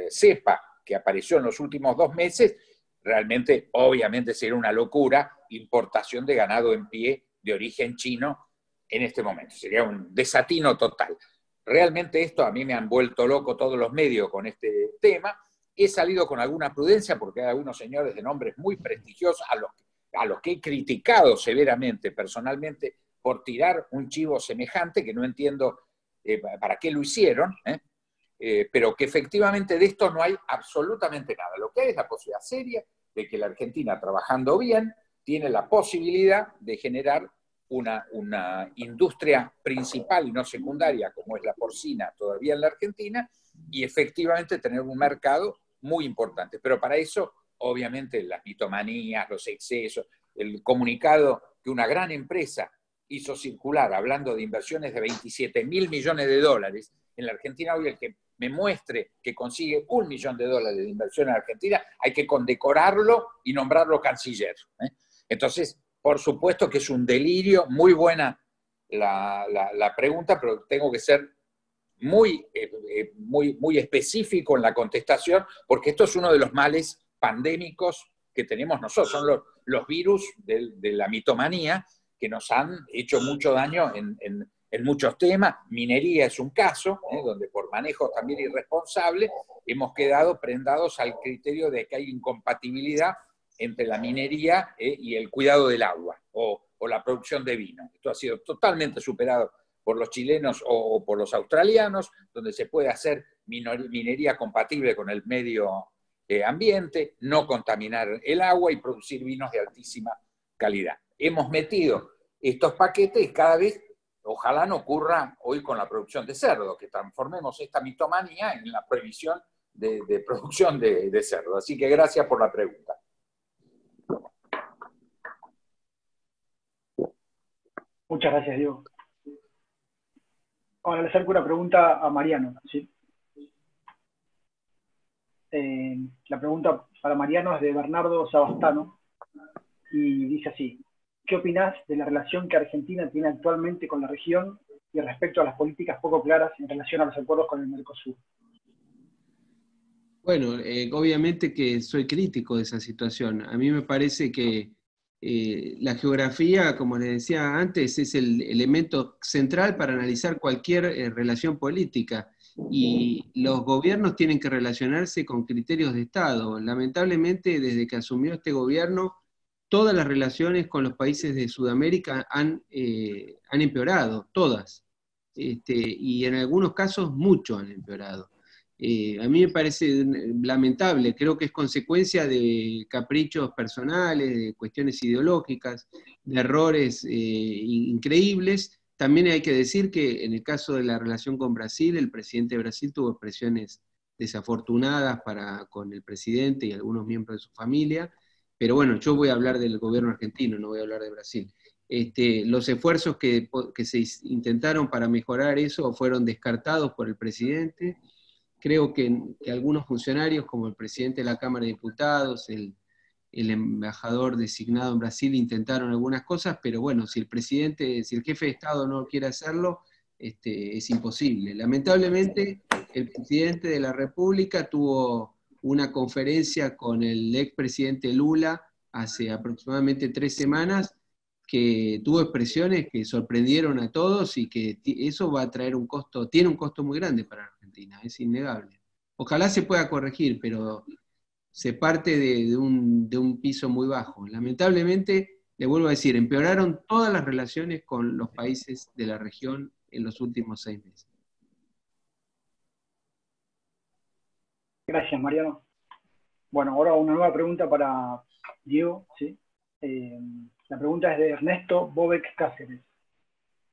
cepa que apareció en los últimos 2 meses. Realmente, obviamente, sería una locura importación de ganado en pie de origen chino en este momento. Sería un desatino total. Realmente esto a mí me han vuelto loco todos los medios con este tema. He salido con alguna prudencia porque hay algunos señores de nombres muy prestigiosos a los que he criticado severamente personalmente por tirar un chivo semejante, que no entiendo para qué lo hicieron, pero que efectivamente de esto no hay absolutamente nada. Lo que hay es la posibilidad seria de que la Argentina, trabajando bien, tiene la posibilidad de generar una industria principal y no secundaria, como es la porcina todavía en la Argentina, y efectivamente tener un mercado muy importante. Pero para eso, obviamente, las mitomanías, los excesos, el comunicado que una gran empresa hizo circular, hablando de inversiones de 27.000 millones de dólares, en la Argentina hoy el que me muestre que consigue $1 millón de inversión en Argentina, hay que condecorarlo y nombrarlo canciller. Entonces, por supuesto que es un delirio, muy buena la pregunta, pero tengo que ser muy específico en la contestación, porque esto es uno de los males pandémicos que tenemos nosotros, son los virus de la mitomanía que nos han hecho mucho daño en muchos temas. Minería es un caso, donde por manejo también irresponsable hemos quedado prendados al criterio de que hay incompatibilidad entre la minería y el cuidado del agua o la producción de vino. Esto ha sido totalmente superado por los chilenos o por los australianos, donde se puede hacer minería compatible con el medio ambiente, no contaminar el agua y producir vinos de altísima calidad. Hemos metido estos paquetes y cada vez, ojalá no ocurra hoy con la producción de cerdo, que transformemos esta mitomanía en la prohibición de producción de cerdo. Así que gracias por la pregunta. Muchas gracias, Diego. Ahora le acerco una pregunta a Mariano, ¿sí? La pregunta para Mariano es de Bernardo Sabastano y dice así: ¿qué opinás de la relación que Argentina tiene actualmente con la región y respecto a las políticas poco claras en relación a los acuerdos con el Mercosur? Bueno, obviamente que soy crítico de esa situación. A mí me parece que la geografía, como les decía antes, es el elemento central para analizar cualquier relación política. Y los gobiernos tienen que relacionarse con criterios de Estado. Lamentablemente, desde que asumió este gobierno, todas las relaciones con los países de Sudamérica han empeorado, todas. Y en algunos casos mucho han empeorado. A mí me parece lamentable, creo que es consecuencia de caprichos personales, de cuestiones ideológicas, de errores increíbles. También hay que decir que en el caso de la relación con Brasil, el presidente de Brasil tuvo expresiones desafortunadas con el presidente y algunos miembros de su familia, pero bueno, yo voy a hablar del gobierno argentino, no voy a hablar de Brasil. Los esfuerzos que se intentaron para mejorar eso fueron descartados por el presidente. Creo que algunos funcionarios, como el presidente de la Cámara de Diputados, el embajador designado en Brasil, intentaron algunas cosas, pero bueno, si el jefe de Estado no quiere hacerlo, es imposible. Lamentablemente, el presidente de la República tuvo una conferencia con el expresidente Lula hace aproximadamente 3 semanas, que tuvo expresiones que sorprendieron a todos y que eso va a traer un costo, tiene un costo muy grande para Argentina, es innegable. Ojalá se pueda corregir, pero se parte de un piso muy bajo. Lamentablemente, le vuelvo a decir, empeoraron todas las relaciones con los países de la región en los últimos 6 meses. Gracias, Mariano. Bueno, ahora una nueva pregunta para Diego, ¿sí? La pregunta es de Ernesto Bobek Cáceres.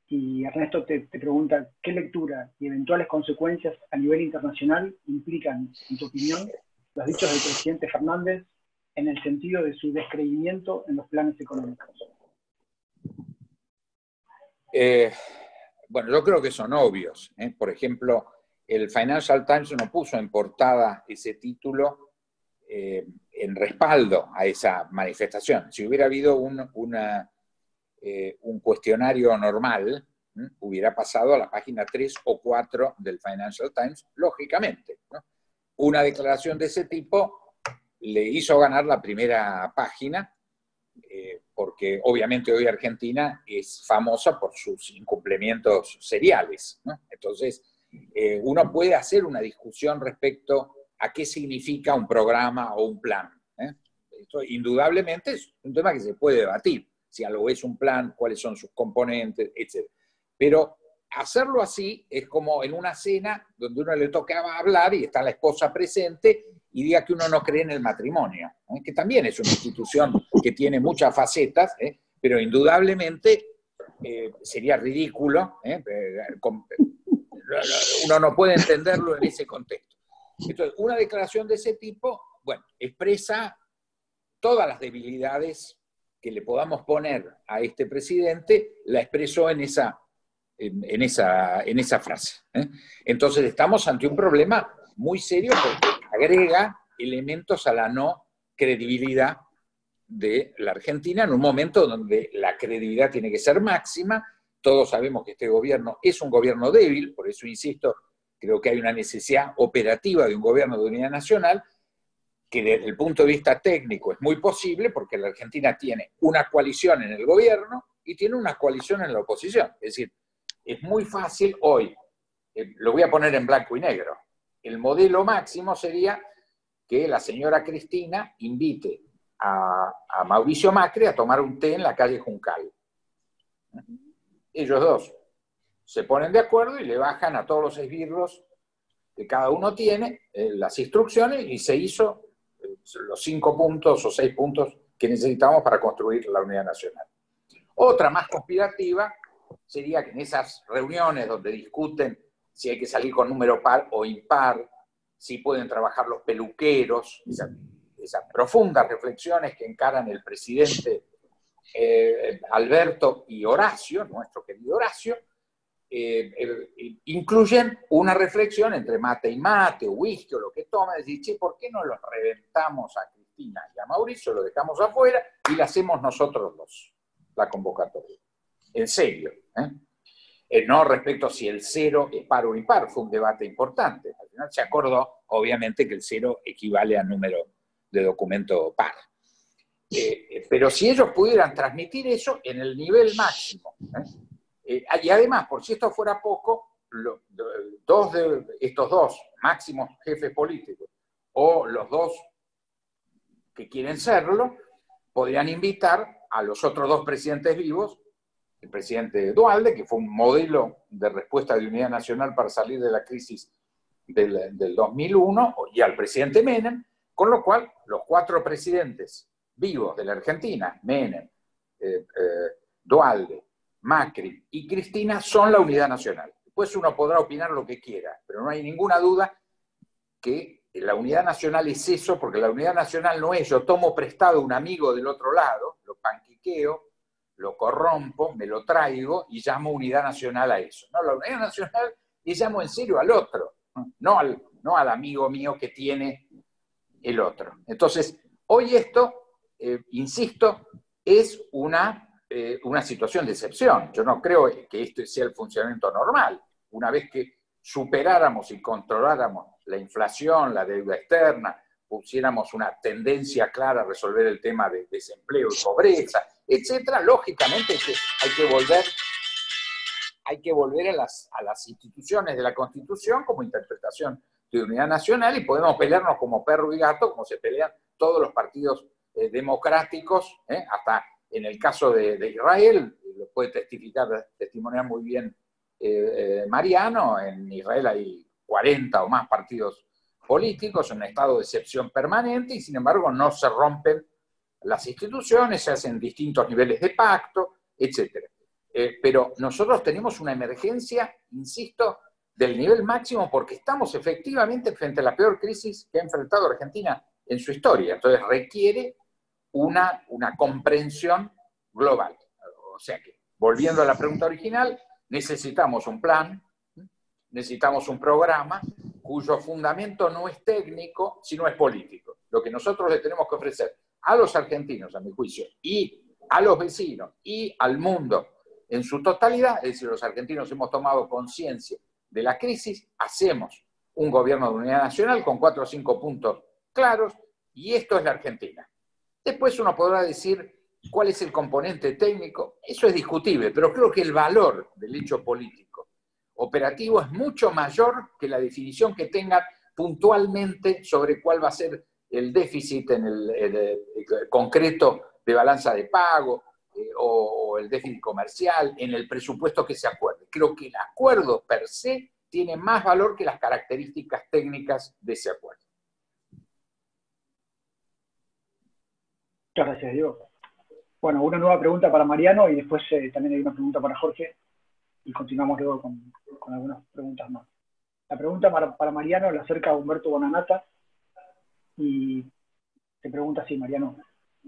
Y Ernesto te pregunta, ¿qué lectura y eventuales consecuencias a nivel internacional implican, en tu opinión, los dichos del presidente Fernández en el sentido de su descreimiento en los planes económicos? Bueno, yo creo que son obvios. Por ejemplo, el Financial Times no puso en portada ese título en respaldo a esa manifestación. Si hubiera habido un cuestionario normal, hubiera pasado a la página 3 o 4 del Financial Times, lógicamente, ¿no? Una declaración de ese tipo le hizo ganar la primera página, porque obviamente hoy Argentina es famosa por sus incumplimientos seriales, ¿no? Entonces, uno puede hacer una discusión respecto a qué significa un programa o un plan. Esto indudablemente es un tema que se puede debatir, si algo es un plan, cuáles son sus componentes, etc. Pero hacerlo así es como en una cena donde uno le tocaba hablar y está la esposa presente y diga que uno no cree en el matrimonio, que también es una institución que tiene muchas facetas, pero indudablemente sería ridículo, uno no puede entenderlo en ese contexto. Entonces, una declaración de ese tipo, bueno, expresa todas las debilidades que le podamos poner a este presidente, la expresó en esa frase. Entonces, estamos ante un problema muy serio porque agrega elementos a la no credibilidad de la Argentina en un momento donde la credibilidad tiene que ser máxima. Todos sabemos que este gobierno es un gobierno débil, por eso insisto, creo que hay una necesidad operativa de un gobierno de unidad nacional, que desde el punto de vista técnico es muy posible porque la Argentina tiene una coalición en el gobierno y tiene una coalición en la oposición. Es decir, es muy fácil hoy, lo voy a poner en blanco y negro, el modelo máximo sería que la señora Cristina invite a Mauricio Macri a tomar un té en la calle Juncal. Ellos dos se ponen de acuerdo y le bajan a todos los esbirros que cada uno tiene las instrucciones y se hizo los 5 puntos o 6 puntos que necesitamos para construir la unidad nacional. Otra más conspirativa sería que en esas reuniones donde discuten si hay que salir con número par o impar, si pueden trabajar los peluqueros, esas profundas reflexiones que encaran el presidente Alberto y Horacio, nuestro querido Horacio, incluyen una reflexión entre mate y mate, o whisky o lo que toma, decir, che, ¿por qué no los reventamos a Cristina y a Mauricio, lo dejamos afuera y la hacemos nosotros dos, la convocatoria? En serio. no respecto a si el cero es par o impar, fue un debate importante. Al final se acordó, obviamente, que el cero equivale al número de documento par. Pero si ellos pudieran transmitir eso en el nivel máximo, y además, por si esto fuera poco, estos dos máximos jefes políticos, o los dos que quieren serlo, podrían invitar a los otros dos presidentes vivos, el presidente Dualde, que fue un modelo de respuesta de unidad nacional para salir de la crisis del 2001, y al presidente Menem, con lo cual los 4 presidentes vivos de la Argentina, Menem, Dualde, Macri y Cristina, son la unidad nacional. Después uno podrá opinar lo que quiera, pero no hay ninguna duda que la unidad nacional es eso, porque la unidad nacional no es yo tomo prestado un amigo del otro lado, lo panquiqueo, lo corrompo, me lo traigo y llamo unidad nacional a eso. No, la unidad nacional es llamo en serio al otro, no al amigo mío que tiene el otro. Entonces, hoy esto, insisto, es una situación de excepción. Yo no creo que esto sea el funcionamiento normal. Una vez que superáramos y controláramos la inflación, la deuda externa, pusiéramos una tendencia clara a resolver el tema de desempleo y pobreza, etcétera, lógicamente hay que volver a las instituciones de la Constitución como interpretación de unidad nacional, y podemos pelearnos como perro y gato, como se pelean todos los partidos democráticos, hasta en el caso de Israel, lo puede testimoniar muy bien Mariano. En Israel hay 40 o más partidos políticos, un estado de excepción permanente, y sin embargo no se rompen las instituciones, se hacen distintos niveles de pacto, etc. Pero nosotros tenemos una emergencia, insisto, del nivel máximo, porque estamos efectivamente frente a la peor crisis que ha enfrentado Argentina en su historia. Entonces requiere una comprensión global. O sea que, volviendo a la pregunta original, necesitamos un plan, necesitamos un programa cuyo fundamento no es técnico, sino es político. Lo que nosotros le tenemos que ofrecer a los argentinos, a mi juicio, y a los vecinos, y al mundo en su totalidad, es decir, los argentinos hemos tomado conciencia de la crisis, hacemos un gobierno de unidad nacional con 4 o 5 puntos claros, y esto es la Argentina. Después uno podrá decir cuál es el componente técnico, eso es discutible, pero creo que el valor del hecho político operativo es mucho mayor que la definición que tengan puntualmente sobre cuál va a ser el déficit en el concreto de balanza de pago o el déficit comercial, en el presupuesto que se acuerde. Creo que el acuerdo per se tiene más valor que las características técnicas de ese acuerdo. Muchas gracias, Diego. Bueno, una nueva pregunta para Mariano y después también hay una pregunta para Jorge y continuamos luego con algunas preguntas más. La pregunta para Mariano la acerca a Humberto Bonanata y te pregunta así, Mariano: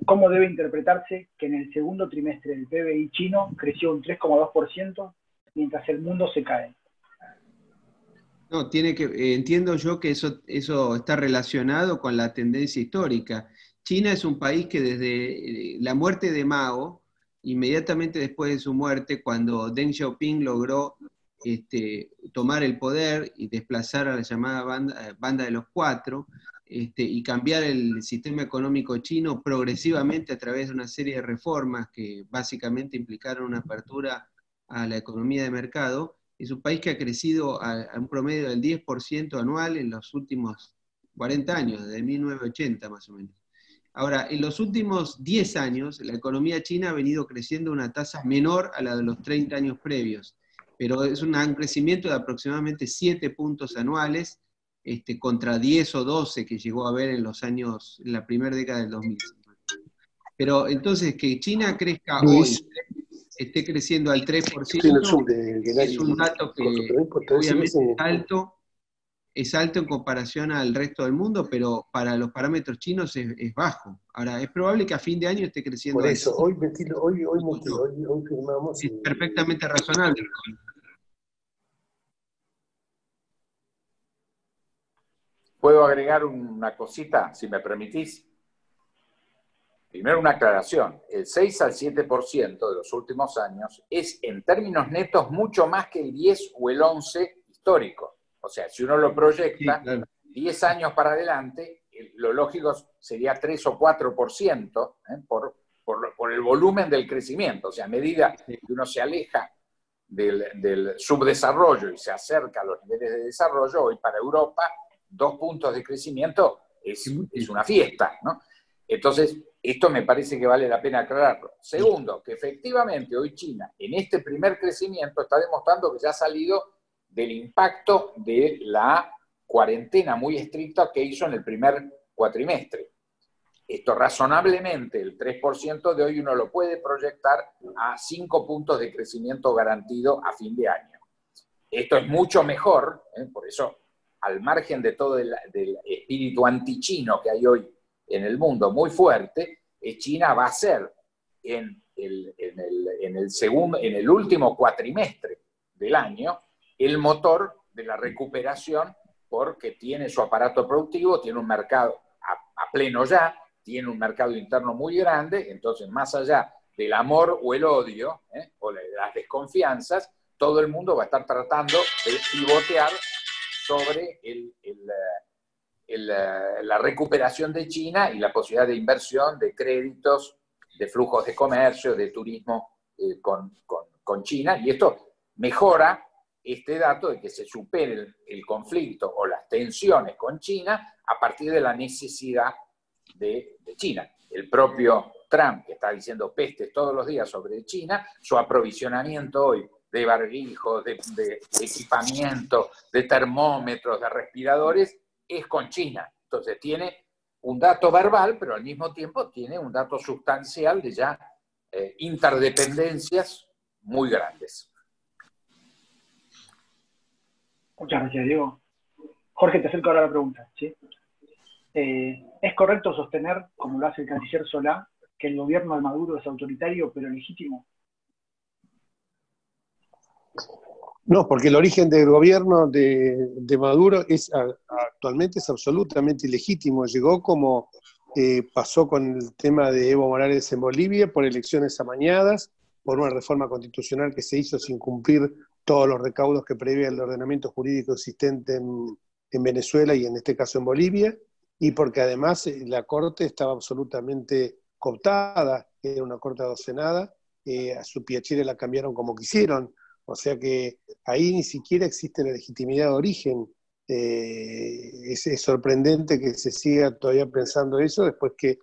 ¿cómo debe interpretarse que en el segundo trimestre el PBI chino creció un 3,2% mientras el mundo se cae? No, entiendo yo que eso está relacionado con la tendencia histórica. China es un país que desde la muerte de Mao, inmediatamente después de su muerte, cuando Deng Xiaoping logró tomar el poder y desplazar a la llamada banda de los 4, y cambiar el sistema económico chino progresivamente a través de una serie de reformas que básicamente implicaron una apertura a la economía de mercado, es un país que ha crecido a un promedio del 10% anual en los últimos 40 años, desde 1980 más o menos. Ahora, en los últimos 10 años, la economía china ha venido creciendo a una tasa menor a la de los 30 años previos, pero es un crecimiento de aproximadamente 7 puntos anuales, contra 10 o 12 que llegó a haber en la primera década del 2000. Pero entonces, que China crezca Luis, hoy, esté creciendo al 3%, estoy en el Zoom de es un dato que obviamente es alto en comparación al resto del mundo, pero para los parámetros chinos es bajo. Ahora, es probable que a fin de año esté creciendo. Por eso, hoy firmamos. Es perfectamente razonable. ¿Puedo agregar una cosita, si me permitís? Primero una aclaración, el 6 al 7% de los últimos años es en términos netos mucho más que el 10 o el 11 histórico. O sea, si uno lo proyecta, Sí, claro. 10 años para adelante, lo lógico sería 3 o 4% por el volumen del crecimiento. O sea, a medida que uno se aleja del subdesarrollo y se acerca a los niveles de desarrollo, hoy para Europa, 2 puntos de crecimiento es una fiesta, ¿no? Entonces, esto me parece que vale la pena aclararlo. Segundo, que efectivamente hoy China, en este primer crecimiento, está demostrando que ya ha salido del impacto de la cuarentena muy estricta que hizo en el primer cuatrimestre. Esto razonablemente, el 3% de hoy uno lo puede proyectar a 5 puntos de crecimiento garantido a fin de año. Esto es mucho mejor, por eso, al margen de todo el espíritu antichino que hay hoy en el mundo muy fuerte, China va a ser en el último cuatrimestre del año el motor de la recuperación porque tiene su aparato productivo, tiene un mercado a pleno ya, tiene un mercado interno muy grande, entonces más allá del amor o el odio, o de las desconfianzas, todo el mundo va a estar tratando de pivotear sobre la recuperación de China y la posibilidad de inversión, de créditos, de flujos de comercio, de turismo con China, y esto mejora este dato de que se supere el conflicto o las tensiones con China a partir de la necesidad de China. El propio Trump, que está diciendo pestes todos los días sobre China, su aprovisionamiento hoy de barbijos, de equipamiento, de termómetros, de respiradores, es con China. Entonces tiene un dato verbal, pero al mismo tiempo tiene un dato sustancial de ya interdependencias muy grandes. Muchas gracias, Diego. Jorge, te acerco ahora a la pregunta, ¿sí? ¿Es correcto sostener, como lo hace el canciller Solá, que el gobierno de Maduro es autoritario pero legítimo? No, porque el origen del gobierno de Maduro actualmente es absolutamente ilegítimo. Llegó como pasó con el tema de Evo Morales en Bolivia, por elecciones amañadas, por una reforma constitucional que se hizo sin cumplir todos los recaudos que prevé el ordenamiento jurídico existente en Venezuela y en este caso en Bolivia, y porque además la Corte estaba absolutamente cooptada, era una Corte adocenada, a su Piacere la cambiaron como quisieron. O sea que ahí ni siquiera existe la legitimidad de origen. Es sorprendente que se siga todavía pensando eso después que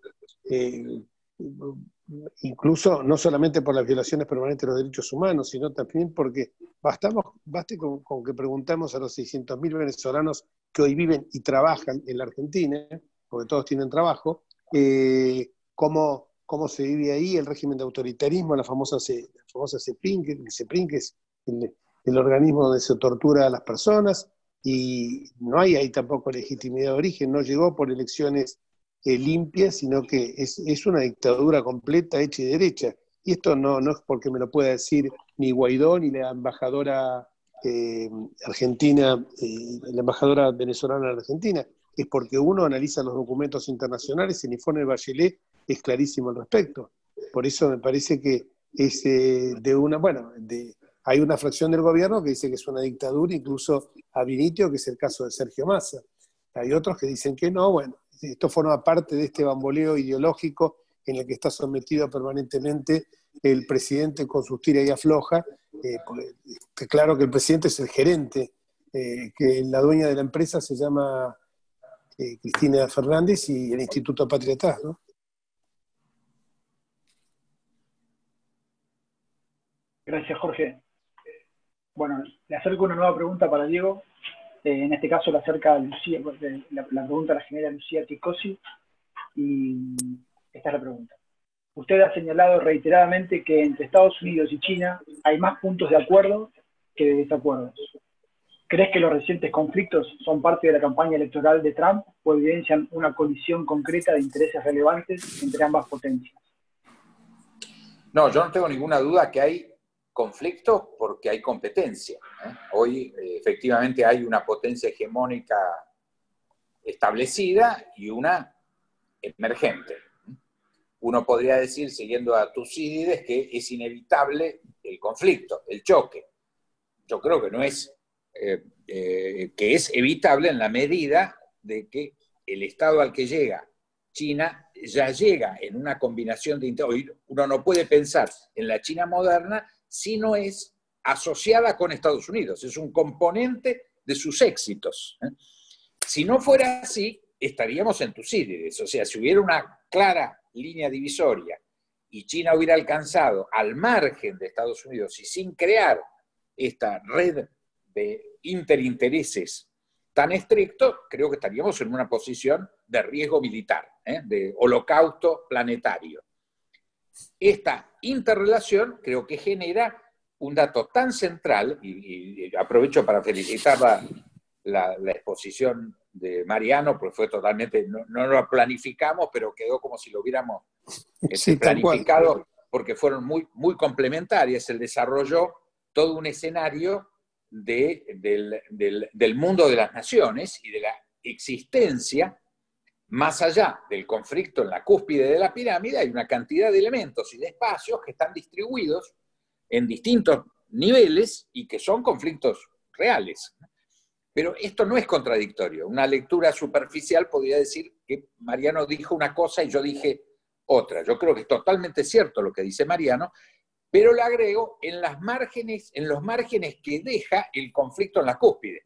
incluso no solamente por las violaciones permanentes de los derechos humanos, sino también porque baste con que preguntamos a los 600.000 venezolanos que hoy viven y trabajan en la Argentina, porque todos tienen trabajo, cómo se vive ahí el régimen de autoritarismo, la famosa CEPRIN, que es el organismo donde se tortura a las personas, y no hay ahí tampoco legitimidad de origen, no llegó por elecciones limpias, sino que es una dictadura completa, hecha y derecha. Y esto no es porque me lo pueda decir ni Guaidó ni la embajadora argentina, la embajadora venezolana en Argentina, es porque uno analiza los documentos internacionales y el informe de Bachelet es clarísimo al respecto. Por eso me parece que es hay una fracción del gobierno que dice que es una dictadura, incluso ab initio, que es el caso de Sergio Massa. Hay otros que dicen que no. Bueno, esto forma parte de este bamboleo ideológico en el que está sometido permanentemente el presidente con sus tira y afloja. Claro que el presidente es el gerente, que la dueña de la empresa se llama Cristina Fernández y el Instituto Patria atrás, ¿no? Gracias, Jorge. Bueno, le acerco una nueva pregunta para Diego. En este caso la acerca a Lucía, la pregunta la genera Lucía Ticosi, y esta es la pregunta. Usted ha señalado reiteradamente que entre Estados Unidos y China hay más puntos de acuerdo que de desacuerdos. ¿Crees que los recientes conflictos son parte de la campaña electoral de Trump o evidencian una colisión concreta de intereses relevantes entre ambas potencias? No, yo no tengo ninguna duda que hay conflicto porque hay competencia. Hoy efectivamente hay una potencia hegemónica establecida y una emergente. uno podría decir, siguiendo a Tucídides, que es inevitable el conflicto, el choque. Yo creo que no es, que es evitable en la medida de que el estado al que llega China ya llega en una combinación de intereses. Uno no puede pensar en la China moderna si no es asociada con Estados Unidos, es un componente de sus éxitos. Si no fuera así, estaríamos en Tucídides. O sea, si hubiera una clara línea divisoria y China hubiera alcanzado al margen de Estados Unidos y sin crear esta red de interintereses tan estricto, creo que estaríamos en una posición de riesgo militar, de holocausto planetario. Esta interrelación creo que genera un dato tan central, y aprovecho para felicitar la exposición de Mariano, porque fue totalmente, no lo planificamos, pero quedó como si lo hubiéramos planificado, porque fueron muy, muy complementarias. Él desarrolló todo un escenario del mundo de las naciones y de la existencia, más allá del conflicto en la cúspide de la pirámide, hay una cantidad de elementos y de espacios que están distribuidos en distintos niveles y que son conflictos reales. Pero esto no es contradictorio. Una lectura superficial podría decir que Mariano dijo una cosa y yo dije otra. Yo creo que es totalmente cierto lo que dice Mariano, pero le agrego en los márgenes que deja el conflicto en la cúspide.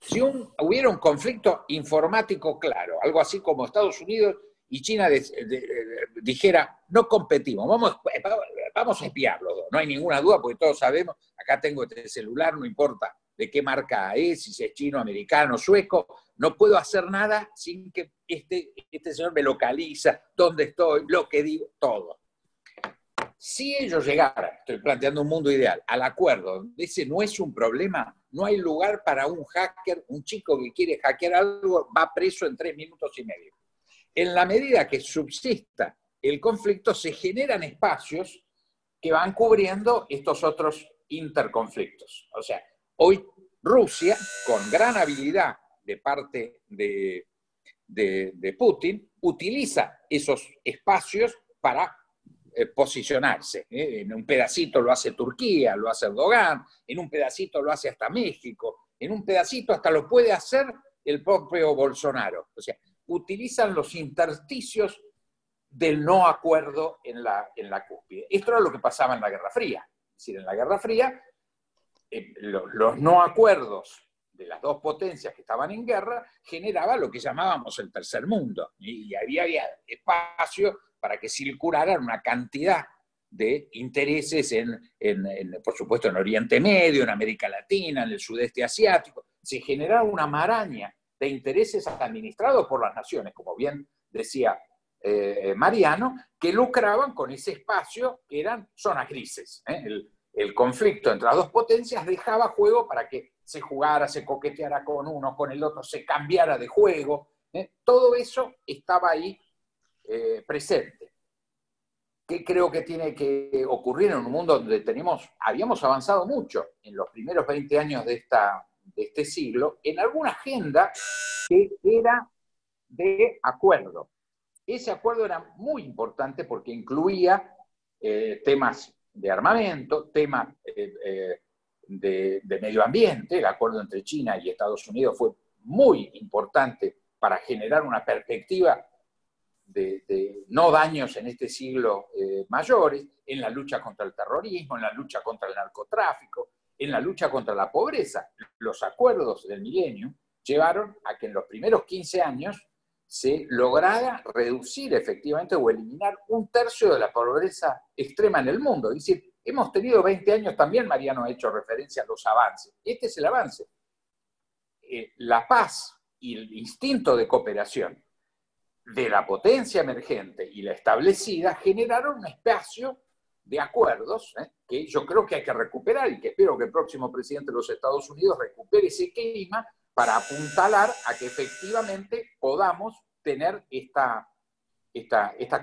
Si hubiera un conflicto informático claro, algo así como Estados Unidos y China dijera, no competimos, vamos a espiar los dos, no hay ninguna duda, porque todos sabemos, acá tengo este celular, no importa de qué marca es, si es chino, americano, sueco, no puedo hacer nada sin que este señor me localiza, dónde estoy, lo que digo, todo. Si ellos llegaran, estoy planteando un mundo ideal, al acuerdo, ese no es un problema, no hay lugar para un hacker, un chico que quiere hackear algo, va preso en 3 minutos y medio. En la medida que subsista el conflicto, se generan espacios que van cubriendo estos otros interconflictos. O sea, hoy Rusia, con gran habilidad de parte de Putin, utiliza esos espacios para posicionarse. En un pedacito lo hace Turquía, lo hace Erdogan, en un pedacito lo hace hasta México, en un pedacito hasta lo puede hacer el propio Bolsonaro. O sea, utilizan los intersticios del no acuerdo en la cúspide. Esto era lo que pasaba en la Guerra Fría. Es decir, en la Guerra Fría, los no acuerdos de las dos potencias que estaban en guerra generaba lo que llamábamos el tercer mundo. Y había espacio para que circularan una cantidad de intereses por supuesto, en Oriente Medio, en América Latina, en el sudeste asiático. Se generaba una maraña de intereses administrados por las naciones, como bien decía Mariano, que lucraban con ese espacio que eran zonas grises. El conflicto entre las dos potencias dejaba juego para que se jugara, se coqueteara con uno, con el otro, se cambiara de juego. Todo eso estaba ahí presente. ¿Qué creo que tiene que ocurrir en un mundo donde habíamos avanzado mucho en los primeros 20 años de este siglo, en alguna agenda que era de acuerdo? Ese acuerdo era muy importante porque incluía temas de armamento, temas de medio ambiente. El acuerdo entre China y Estados Unidos fue muy importante para generar una perspectiva de no daños en este siglo mayores, en la lucha contra el terrorismo, en la lucha contra el narcotráfico, en la lucha contra la pobreza. Los acuerdos del milenio llevaron a que en los primeros 15 años se lograra reducir efectivamente o eliminar 1/3 de la pobreza extrema en el mundo. Es decir, hemos tenido 20 años también, Mariano ha hecho referencia a los avances. Este es el avance. La paz y el instinto de cooperación de la potencia emergente y la establecida generaron un espacio de acuerdos que yo creo que hay que recuperar y que espero que el próximo presidente de los Estados Unidos recupere ese clima para apuntalar a que efectivamente podamos tener esta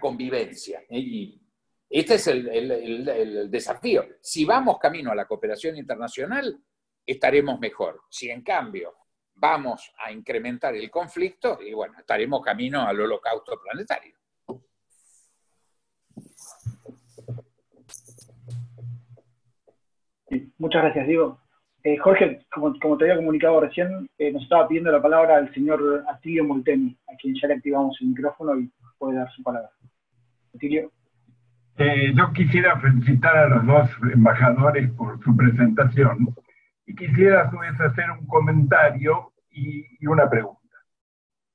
convivencia. Y este es el desafío. Si vamos camino a la cooperación internacional, estaremos mejor. Si en cambio vamos a incrementar el conflicto, y bueno, estaremos camino al holocausto planetario. Sí, muchas gracias, Diego. Jorge, como te había comunicado recién, nos estaba pidiendo la palabra el señor Atilio Molteni, a quien ya le activamos el micrófono y puede dar su palabra. Atilio. Yo quisiera felicitar a los dos embajadores por su presentación y quisiera a su vez hacer un comentario y una pregunta.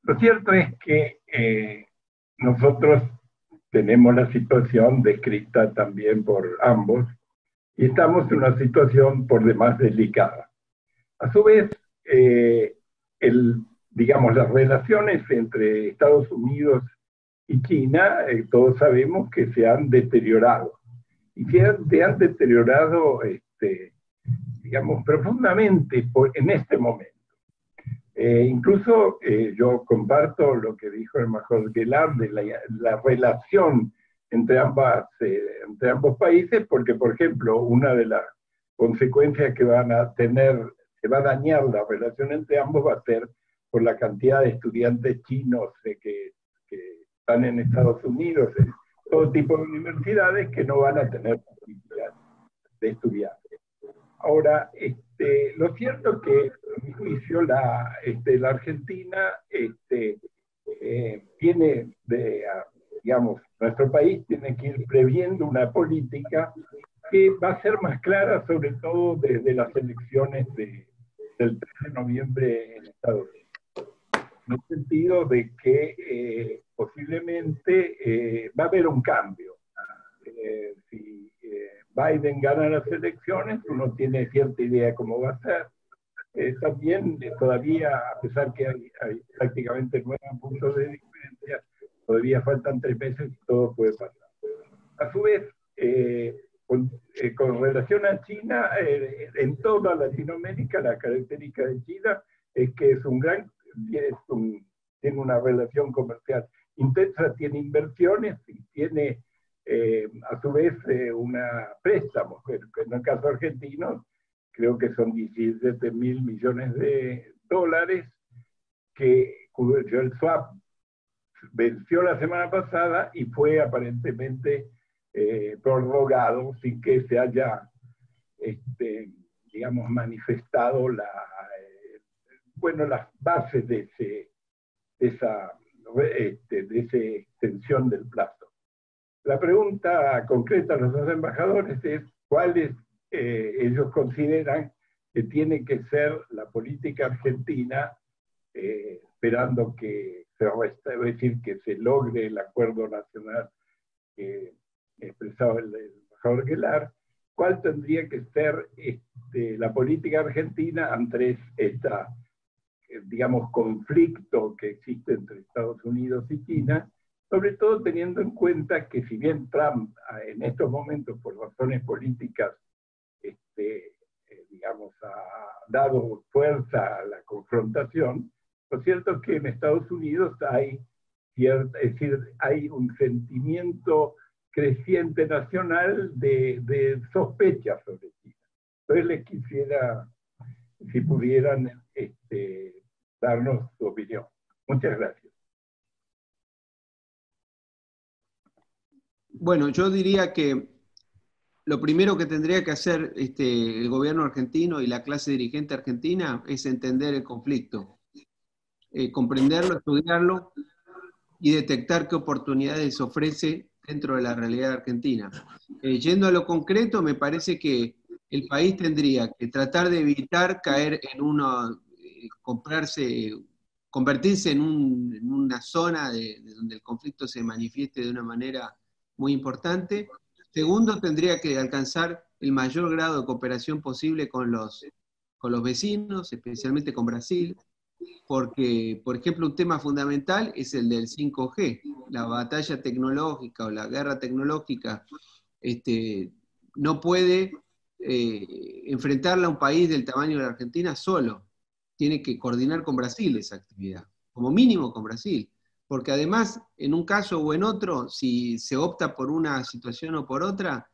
Lo cierto es que nosotros tenemos la situación descrita también por ambos y estamos en una situación por demás delicada. A su vez, digamos, las relaciones entre Estados Unidos y China, todos sabemos que se han deteriorado. Y se han deteriorado, digamos, profundamente en este momento. Incluso yo comparto lo que dijo el embajador Gelab de la relación entre ambos países, porque, por ejemplo, una de las consecuencias que van a tener, se va a dañar la relación entre ambos, va a ser por la cantidad de estudiantes chinos que están en Estados Unidos, en todo tipo de universidades, que no van a tener posibilidad de estudiar. Ahora, lo cierto es que, a mi juicio, la Argentina tiene, digamos, nuestro país tiene que ir previendo una política que va a ser más clara, sobre todo desde las elecciones del 3 de noviembre en Estados Unidos. En el sentido de que posiblemente va a haber un cambio. Si Biden gana las elecciones, uno tiene cierta idea de cómo va a ser. También todavía, a pesar que hay prácticamente 9 puntos de diferencia, todavía faltan 3 meses y todo puede pasar. A su vez, con relación a China, en toda Latinoamérica, la característica de China es que tiene una relación comercial intensa, tiene inversiones y tiene a su vez préstamos, en el caso argentino creo que son 17 mil millones de dólares, cuyo el swap venció la semana pasada y fue aparentemente prorrogado sin que se haya, digamos, manifestado las bases de esa extensión del plazo. La pregunta concreta a los dos embajadores es cuáles ellos consideran que tiene que ser la política argentina, esperando que se logre el acuerdo nacional que expresaba el embajador Gelab, cuál tendría que ser la política argentina ante digamos, conflicto que existe entre Estados Unidos y China, sobre todo teniendo en cuenta que si bien Trump en estos momentos, por razones políticas, digamos, ha dado fuerza a la confrontación, lo cierto es que en Estados Unidos hay un sentimiento creciente nacional de sospecha sobre China. Entonces les quisiera, si pudieran, darnos su opinión. Muchas gracias. Bueno, yo diría que lo primero que tendría que hacer el gobierno argentino y la clase dirigente argentina es entender el conflicto, comprenderlo, estudiarlo y detectar qué oportunidades ofrece dentro de la realidad argentina. Yendo a lo concreto, me parece que el país tendría que tratar de evitar caer en convertirse en una zona donde el conflicto se manifieste de una manera muy importante. Segundo, tendría que alcanzar el mayor grado de cooperación posible con los vecinos, especialmente con Brasil, porque, por ejemplo, un tema fundamental es el del 5G, la batalla tecnológica o la guerra tecnológica no puede enfrentarla a un país del tamaño de la Argentina solo, tiene que coordinar con Brasil esa actividad, como mínimo con Brasil. Porque además, en un caso o en otro, si se opta por una situación o por otra,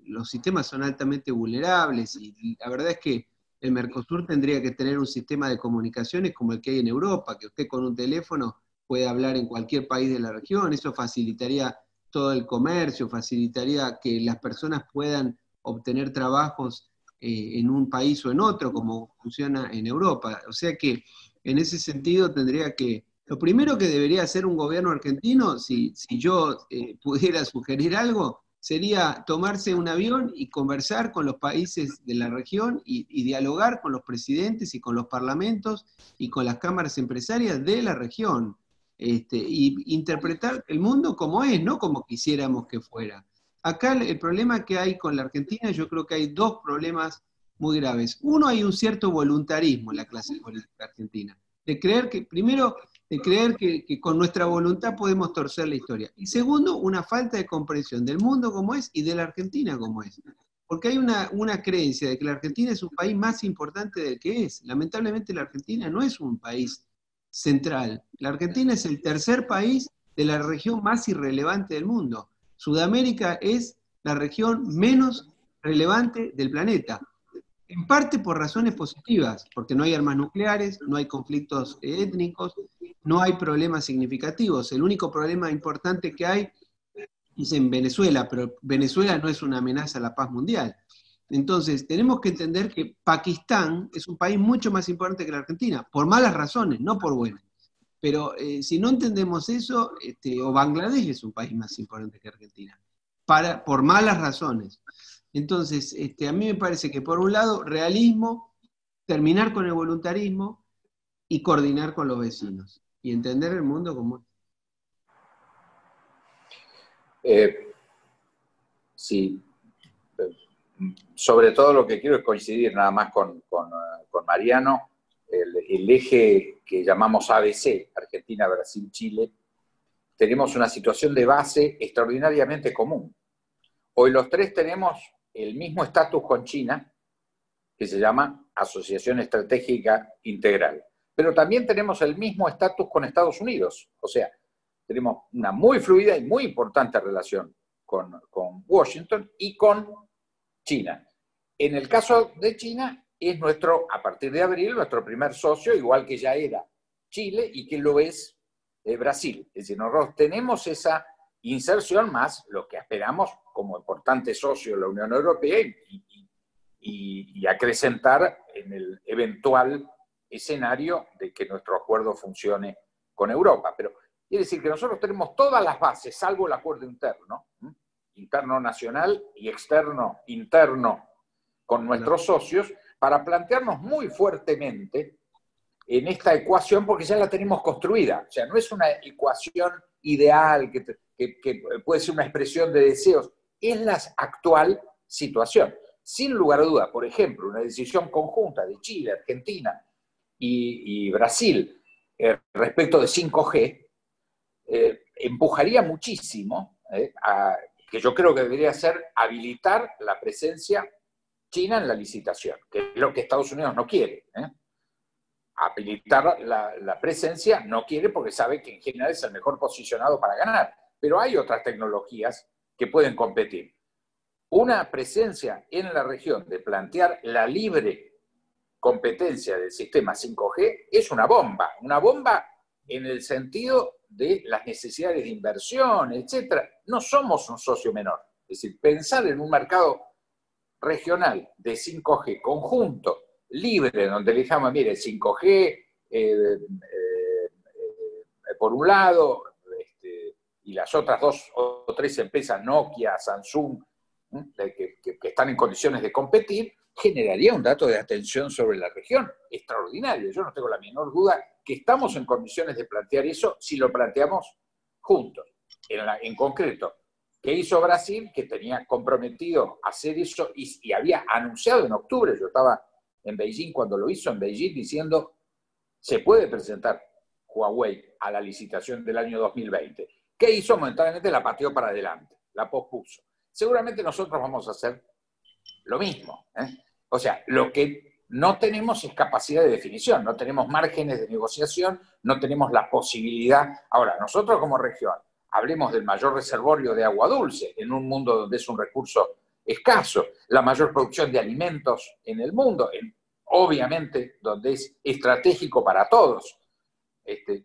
los sistemas son altamente vulnerables y la verdad es que el Mercosur tendría que tener un sistema de comunicaciones como el que hay en Europa, que usted con un teléfono puede hablar en cualquier país de la región, eso facilitaría todo el comercio, facilitaría que las personas puedan obtener trabajos en un país o en otro, como funciona en Europa. O sea que en ese sentido tendría que... Lo primero que debería hacer un gobierno argentino, si yo pudiera sugerir algo, sería tomarse un avión y conversar con los países de la región y dialogar con los presidentes y con los parlamentos y con las cámaras empresarias de la región. Y interpretar el mundo como es, no como quisiéramos que fuera. Acá el problema que hay con la Argentina, yo creo que hay dos problemas muy graves. Uno, hay un cierto voluntarismo en la clase política argentina, de creer que, primero, de creer que con nuestra voluntad podemos torcer la historia. Y segundo, una falta de comprensión del mundo como es y de la Argentina como es. Porque hay una creencia de que la Argentina es un país más importante del que es. Lamentablemente la Argentina no es un país central. La Argentina es el tercer país de la región más irrelevante del mundo. Sudamérica es la región menos relevante del planeta. En parte por razones positivas, porque no hay armas nucleares, no hay conflictos étnicos, no hay problemas significativos. El único problema importante que hay es en Venezuela, pero Venezuela no es una amenaza a la paz mundial. Entonces, tenemos que entender que Pakistán es un país mucho más importante que la Argentina, por malas razones, no por buenas. Pero si no entendemos eso, o Bangladesh es un país más importante que Argentina, por malas razones. Entonces, a mí me parece que por un lado, realismo, terminar con el voluntarismo y coordinar con los vecinos. Y entender el mundo como es. Sí, sobre todo lo que quiero es coincidir nada más con Mariano, el eje que llamamos ABC, Argentina, Brasil, Chile, tenemos una situación de base extraordinariamente común. Hoy los tres tenemos el mismo estatus con China, que se llama Asociación Estratégica Integral. Pero también tenemos el mismo estatus con Estados Unidos. O sea, tenemos una muy fluida y muy importante relación con Washington y con China. En el caso de China, es a partir de abril, nuestro primer socio, igual que ya era Chile y que lo es Brasil. Es decir, nosotros tenemos esa inserción más lo que esperamos como importante socio de la Unión Europea y acrecentar en el eventual escenario de que nuestro acuerdo funcione con Europa. Pero quiere decir que nosotros tenemos todas las bases, salvo el acuerdo interno nacional y externo interno con nuestros socios, para plantearnos muy fuertemente en esta ecuación, porque ya la tenemos construida. O sea, no es una ecuación ideal que puede ser una expresión de deseos, es la actual situación. Sin lugar a duda, por ejemplo, una decisión conjunta de Chile, Argentina y Brasil respecto de 5G empujaría muchísimo que yo creo que debería ser habilitar la presencia china en la licitación, que es lo que Estados Unidos no quiere. Habilitar la presencia no quiere porque sabe que en general es el mejor posicionado para ganar. Pero hay otras tecnologías que pueden competir. Una presencia en la región de plantear la libre competencia del sistema 5G es una bomba en el sentido de las necesidades de inversión, etc. No somos un socio menor. Es decir, pensar en un mercado regional de 5G conjunto, libre, donde le dijamos, mire, 5G por un lado, y las otras 2 o 3 empresas, Nokia, Samsung, que están en condiciones de competir, generaría un dato de atención sobre la región extraordinario. Yo no tengo la menor duda que estamos en condiciones de plantear eso si lo planteamos juntos. En concreto, ¿qué hizo Brasil? Que tenía comprometido hacer eso y había anunciado en octubre, yo estaba en Beijing cuando lo hizo, en Beijing, diciendo se puede presentar Huawei a la licitación del año 2020. ¿Qué hizo? Momentáneamente la pateó para adelante, la pospuso. Seguramente nosotros vamos a hacer lo mismo. O sea, lo que no tenemos es capacidad de definición, no tenemos márgenes de negociación, no tenemos la posibilidad. Ahora, nosotros como región, hablemos del mayor reservorio de agua dulce en un mundo donde es un recurso escaso, la mayor producción de alimentos en el mundo, obviamente donde es estratégico para todos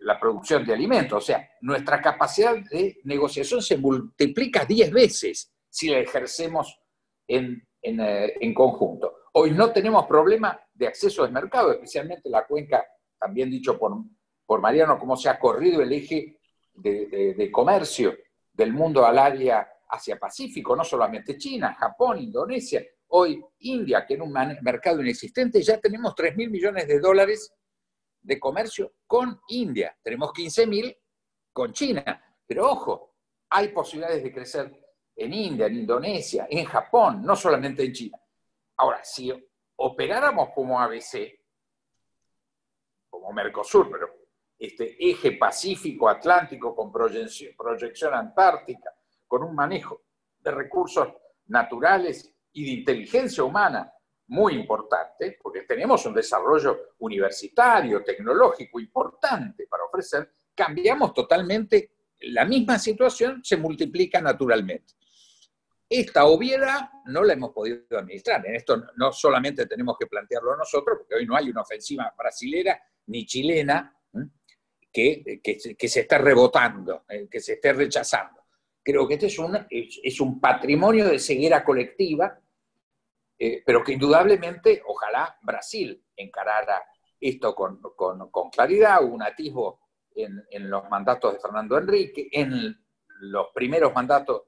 la producción de alimentos. O sea, nuestra capacidad de negociación se multiplica 10 veces si la ejercemos en en conjunto. Hoy no tenemos problema de acceso al mercado, especialmente la cuenca, también dicho por Mariano, cómo se ha corrido el eje de comercio del mundo al área Asia-Pacífico, no solamente China, Japón, Indonesia, hoy India, que era un mercado inexistente, ya tenemos 3.000 millones de dólares de comercio con India, tenemos 15.000 con China, pero ojo, hay posibilidades de crecer en India, en Indonesia, en Japón, no solamente en China. Ahora, si operáramos como ABC, como Mercosur, pero este eje Pacífico-Atlántico con proyección antártica, con un manejo de recursos naturales y de inteligencia humana muy importante, porque tenemos un desarrollo universitario, tecnológico importante para ofrecer, cambiamos totalmente, la misma situación se multiplica naturalmente. Esta obviedad no la hemos podido administrar. En esto no solamente tenemos que plantearlo nosotros, porque hoy no hay una ofensiva brasilera ni chilena que se esté rebotando, que se esté rechazando. Creo que este es un patrimonio de ceguera colectiva, pero que indudablemente, ojalá Brasil encarara esto con claridad. Hubo un atisbo en los mandatos de Fernando Henrique, en los primeros mandatos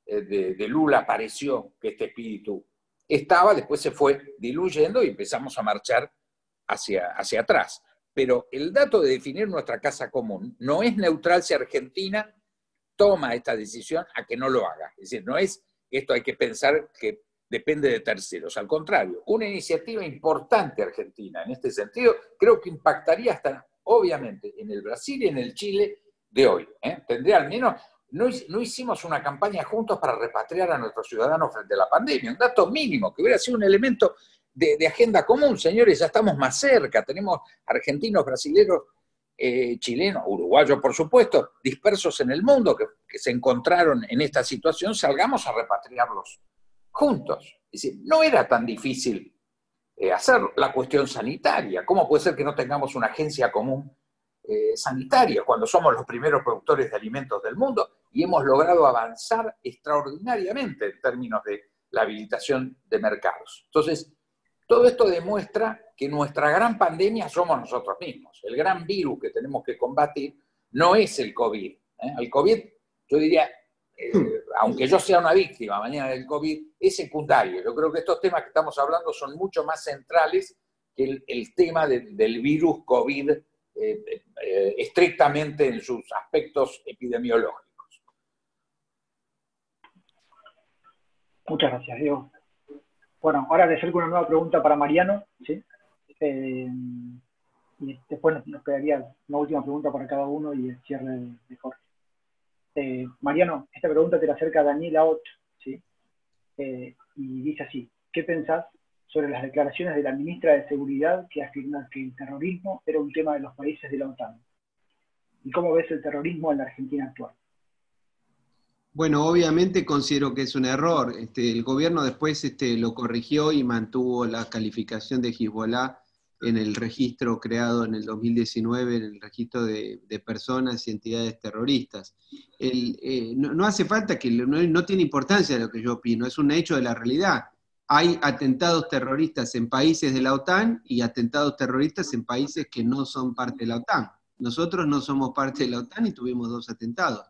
de Lula pareció que este espíritu estaba, después se fue diluyendo y empezamos a marchar hacia atrás. Pero el dato de definir nuestra casa común no es neutral si Argentina toma esta decisión a que no lo haga. Es decir, no es esto hay que pensar que depende de terceros. Al contrario, una iniciativa importante argentina en este sentido creo que impactaría hasta, obviamente, en el Brasil y en el Chile de hoy. Tendría al menos... No hicimos una campaña juntos para repatriar a nuestros ciudadanos frente a la pandemia, un dato mínimo, que hubiera sido un elemento de agenda común. Señores, ya estamos más cerca, tenemos argentinos, brasileños, chilenos, uruguayos, por supuesto, dispersos en el mundo que se encontraron en esta situación, salgamos a repatriarlos juntos. Es decir, no era tan difícil hacer la cuestión sanitaria. ¿Cómo puede ser que no tengamos una agencia común sanitaria cuando somos los primeros productores de alimentos del mundo y hemos logrado avanzar extraordinariamente en términos de la habilitación de mercados? Entonces, todo esto demuestra que nuestra gran pandemia somos nosotros mismos. El gran virus que tenemos que combatir no es el COVID. El COVID, yo diría, aunque yo sea una víctima mañana del COVID, es secundario. Yo creo que estos temas que estamos hablando son mucho más centrales que el tema del virus COVID estrictamente en sus aspectos epidemiológicos. Muchas gracias, Diego. Bueno, ahora les acerco una nueva pregunta para Mariano, ¿sí? Y después nos quedaría una última pregunta para cada uno y el cierre de Jorge. Mariano, esta pregunta te la acerca Daniel Aot, ¿sí? Y dice así: ¿qué pensás sobre las declaraciones de la ministra de Seguridad que afirma que el terrorismo era un tema de los países de la OTAN? ¿Y cómo ves el terrorismo en la Argentina actual? Bueno, obviamente considero que es un error. El gobierno después lo corrigió y mantuvo la calificación de Hezbollah en el registro creado en el 2019, en el registro de personas y entidades terroristas. No hace falta que, no tiene importancia lo que yo opino, es un hecho de la realidad. Hay atentados terroristas en países de la OTAN y atentados terroristas en países que no son parte de la OTAN. Nosotros no somos parte de la OTAN y tuvimos 2 atentados.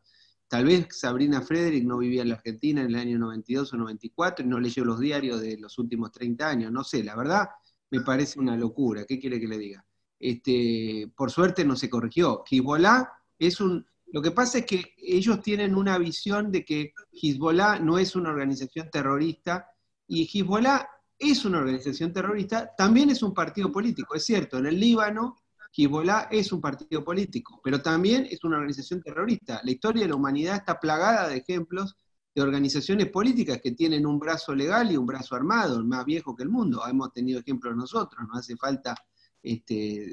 Tal vez Sabrina Frederick no vivía en la Argentina en el año 92 o 94 y no leyó los diarios de los últimos 30 años. No sé, la verdad me parece una locura. ¿Qué quiere que le diga? Por suerte no se corrigió. Hezbollah es lo que pasa es que ellos tienen una visión de que Hezbollah no es una organización terrorista, y Hezbollah es una organización terrorista, también es un partido político. Es cierto, en el Líbano Hezbollah es un partido político, pero también es una organización terrorista. La historia de la humanidad está plagada de ejemplos de organizaciones políticas que tienen un brazo legal y un brazo armado, el más viejo que el mundo. Hemos tenido ejemplos nosotros, no hace falta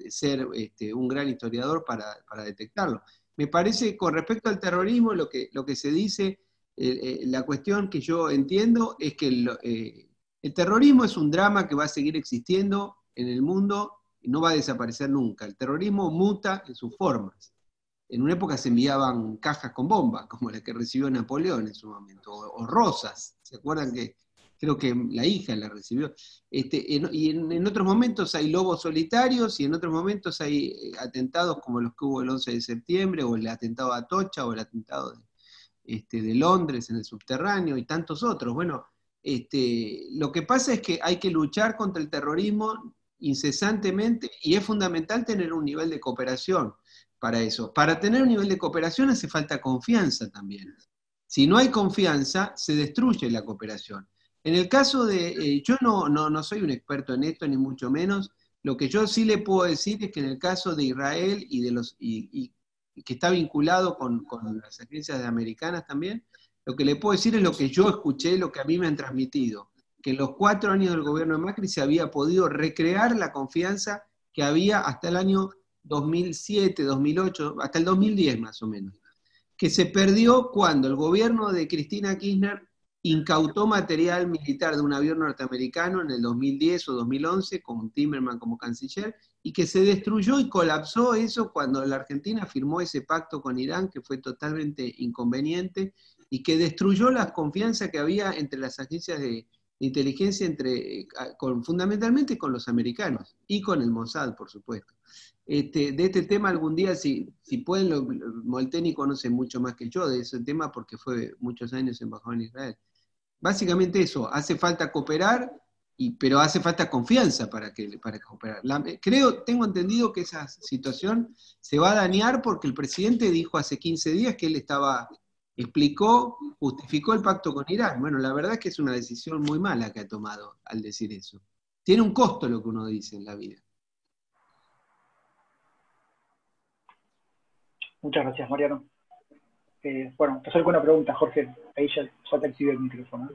ser un gran historiador para detectarlo. Me parece, con respecto al terrorismo, lo que se dice, la cuestión que yo entiendo es que el terrorismo es un drama que va a seguir existiendo en el mundo y no va a desaparecer nunca. El terrorismo muta en sus formas. En una época se enviaban cajas con bombas, como la que recibió Napoleón en su momento, o rosas. ¿Se acuerdan que creo que la hija la recibió. Y en otros momentos hay lobos solitarios, y en otros momentos hay atentados como los que hubo el 11 de septiembre, o el atentado de Atocha, o el atentado de Londres en el subterráneo, y tantos otros. Bueno, lo que pasa es que hay que luchar contra el terrorismo incesantemente, y es fundamental tener un nivel de cooperación para eso. Para tener un nivel de cooperación hace falta confianza también. Si no hay confianza, se destruye la cooperación. En el caso de, yo no soy un experto en esto, ni mucho menos. Lo que yo sí le puedo decir es que en el caso de Israel y que está vinculado con las agencias americanas también, lo que le puedo decir es lo que yo escuché, lo que a mí me han transmitido, que en los 4 años del gobierno de Macri se había podido recrear la confianza que había hasta el año 2007, 2008, hasta el 2010 más o menos, que se perdió cuando el gobierno de Cristina Kirchner incautó material militar de un avión norteamericano en el 2010 o 2011, con Timmerman como canciller, y que se destruyó y colapsó eso cuando la Argentina firmó ese pacto con Irán, que fue totalmente inconveniente, y que destruyó la confianza que había entre las agencias de inteligencia, fundamentalmente con los americanos, y con el Mossad, por supuesto. De este tema algún día, si pueden, Molteni conoce mucho más que yo de ese tema porque fue muchos años embajador en Israel. Básicamente eso, hace falta cooperar, pero hace falta confianza para cooperar. Tengo entendido que esa situación se va a dañar porque el presidente dijo hace 15 días que él justificó el pacto con Irán. Bueno, la verdad es que es una decisión muy mala que ha tomado al decir eso. Tiene un costo lo que uno dice en la vida. Muchas gracias, Mariano. Bueno, te acerco una pregunta, Jorge. Ahí ya te activé el micrófono.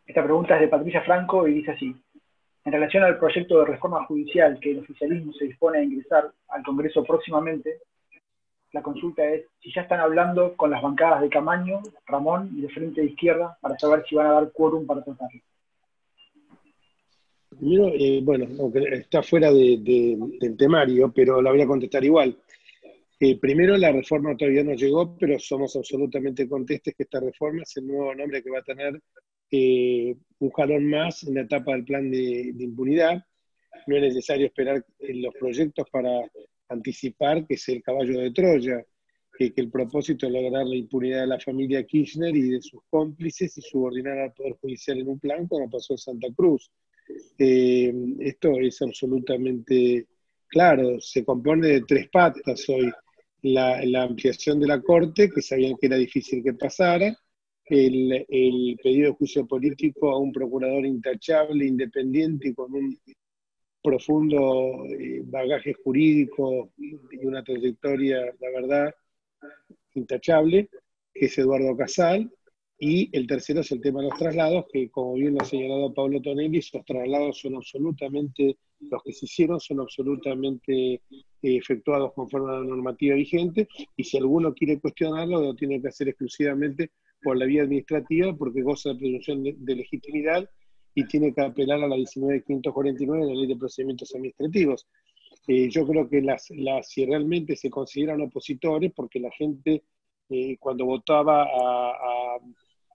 Esta pregunta es de Patricia Franco y dice así: en relación al proyecto de reforma judicial que el oficialismo se dispone a ingresar al Congreso próximamente, la consulta es si ya están hablando con las bancadas de Camaño, Ramón y de Frente de Izquierda para saber si van a dar quórum para tratarlo. Primero, bueno, aunque está fuera del temario, pero la voy a contestar igual. Primero, la reforma todavía no llegó, pero somos absolutamente contestes que esta reforma es el nuevo nombre que va a tener un jalón más en la etapa del plan de impunidad. No es necesario esperar los proyectos para anticipar que es el caballo de Troya, que el propósito es lograr la impunidad de la familia Kirchner y de sus cómplices y subordinar al Poder Judicial en un plan como pasó en Santa Cruz. Esto es absolutamente claro, se compone de 3 patas hoy: la ampliación de la Corte, que sabían que era difícil que pasara, el pedido de juicio político a un procurador intachable, independiente y con un profundo bagaje jurídico y una trayectoria, la verdad, intachable, que es Eduardo Casal. Y el tercero es el tema de los traslados, que como bien lo ha señalado Pablo Tonelli, esos traslados son absolutamente, los que se hicieron son absolutamente efectuados conforme a la normativa vigente, y si alguno quiere cuestionarlo, lo tiene que hacer exclusivamente por la vía administrativa, porque goza de presunción de legitimidad y tiene que apelar a la 19.549 de la Ley de Procedimientos Administrativos. Yo creo que si realmente se consideran opositores, porque la gente cuando votaba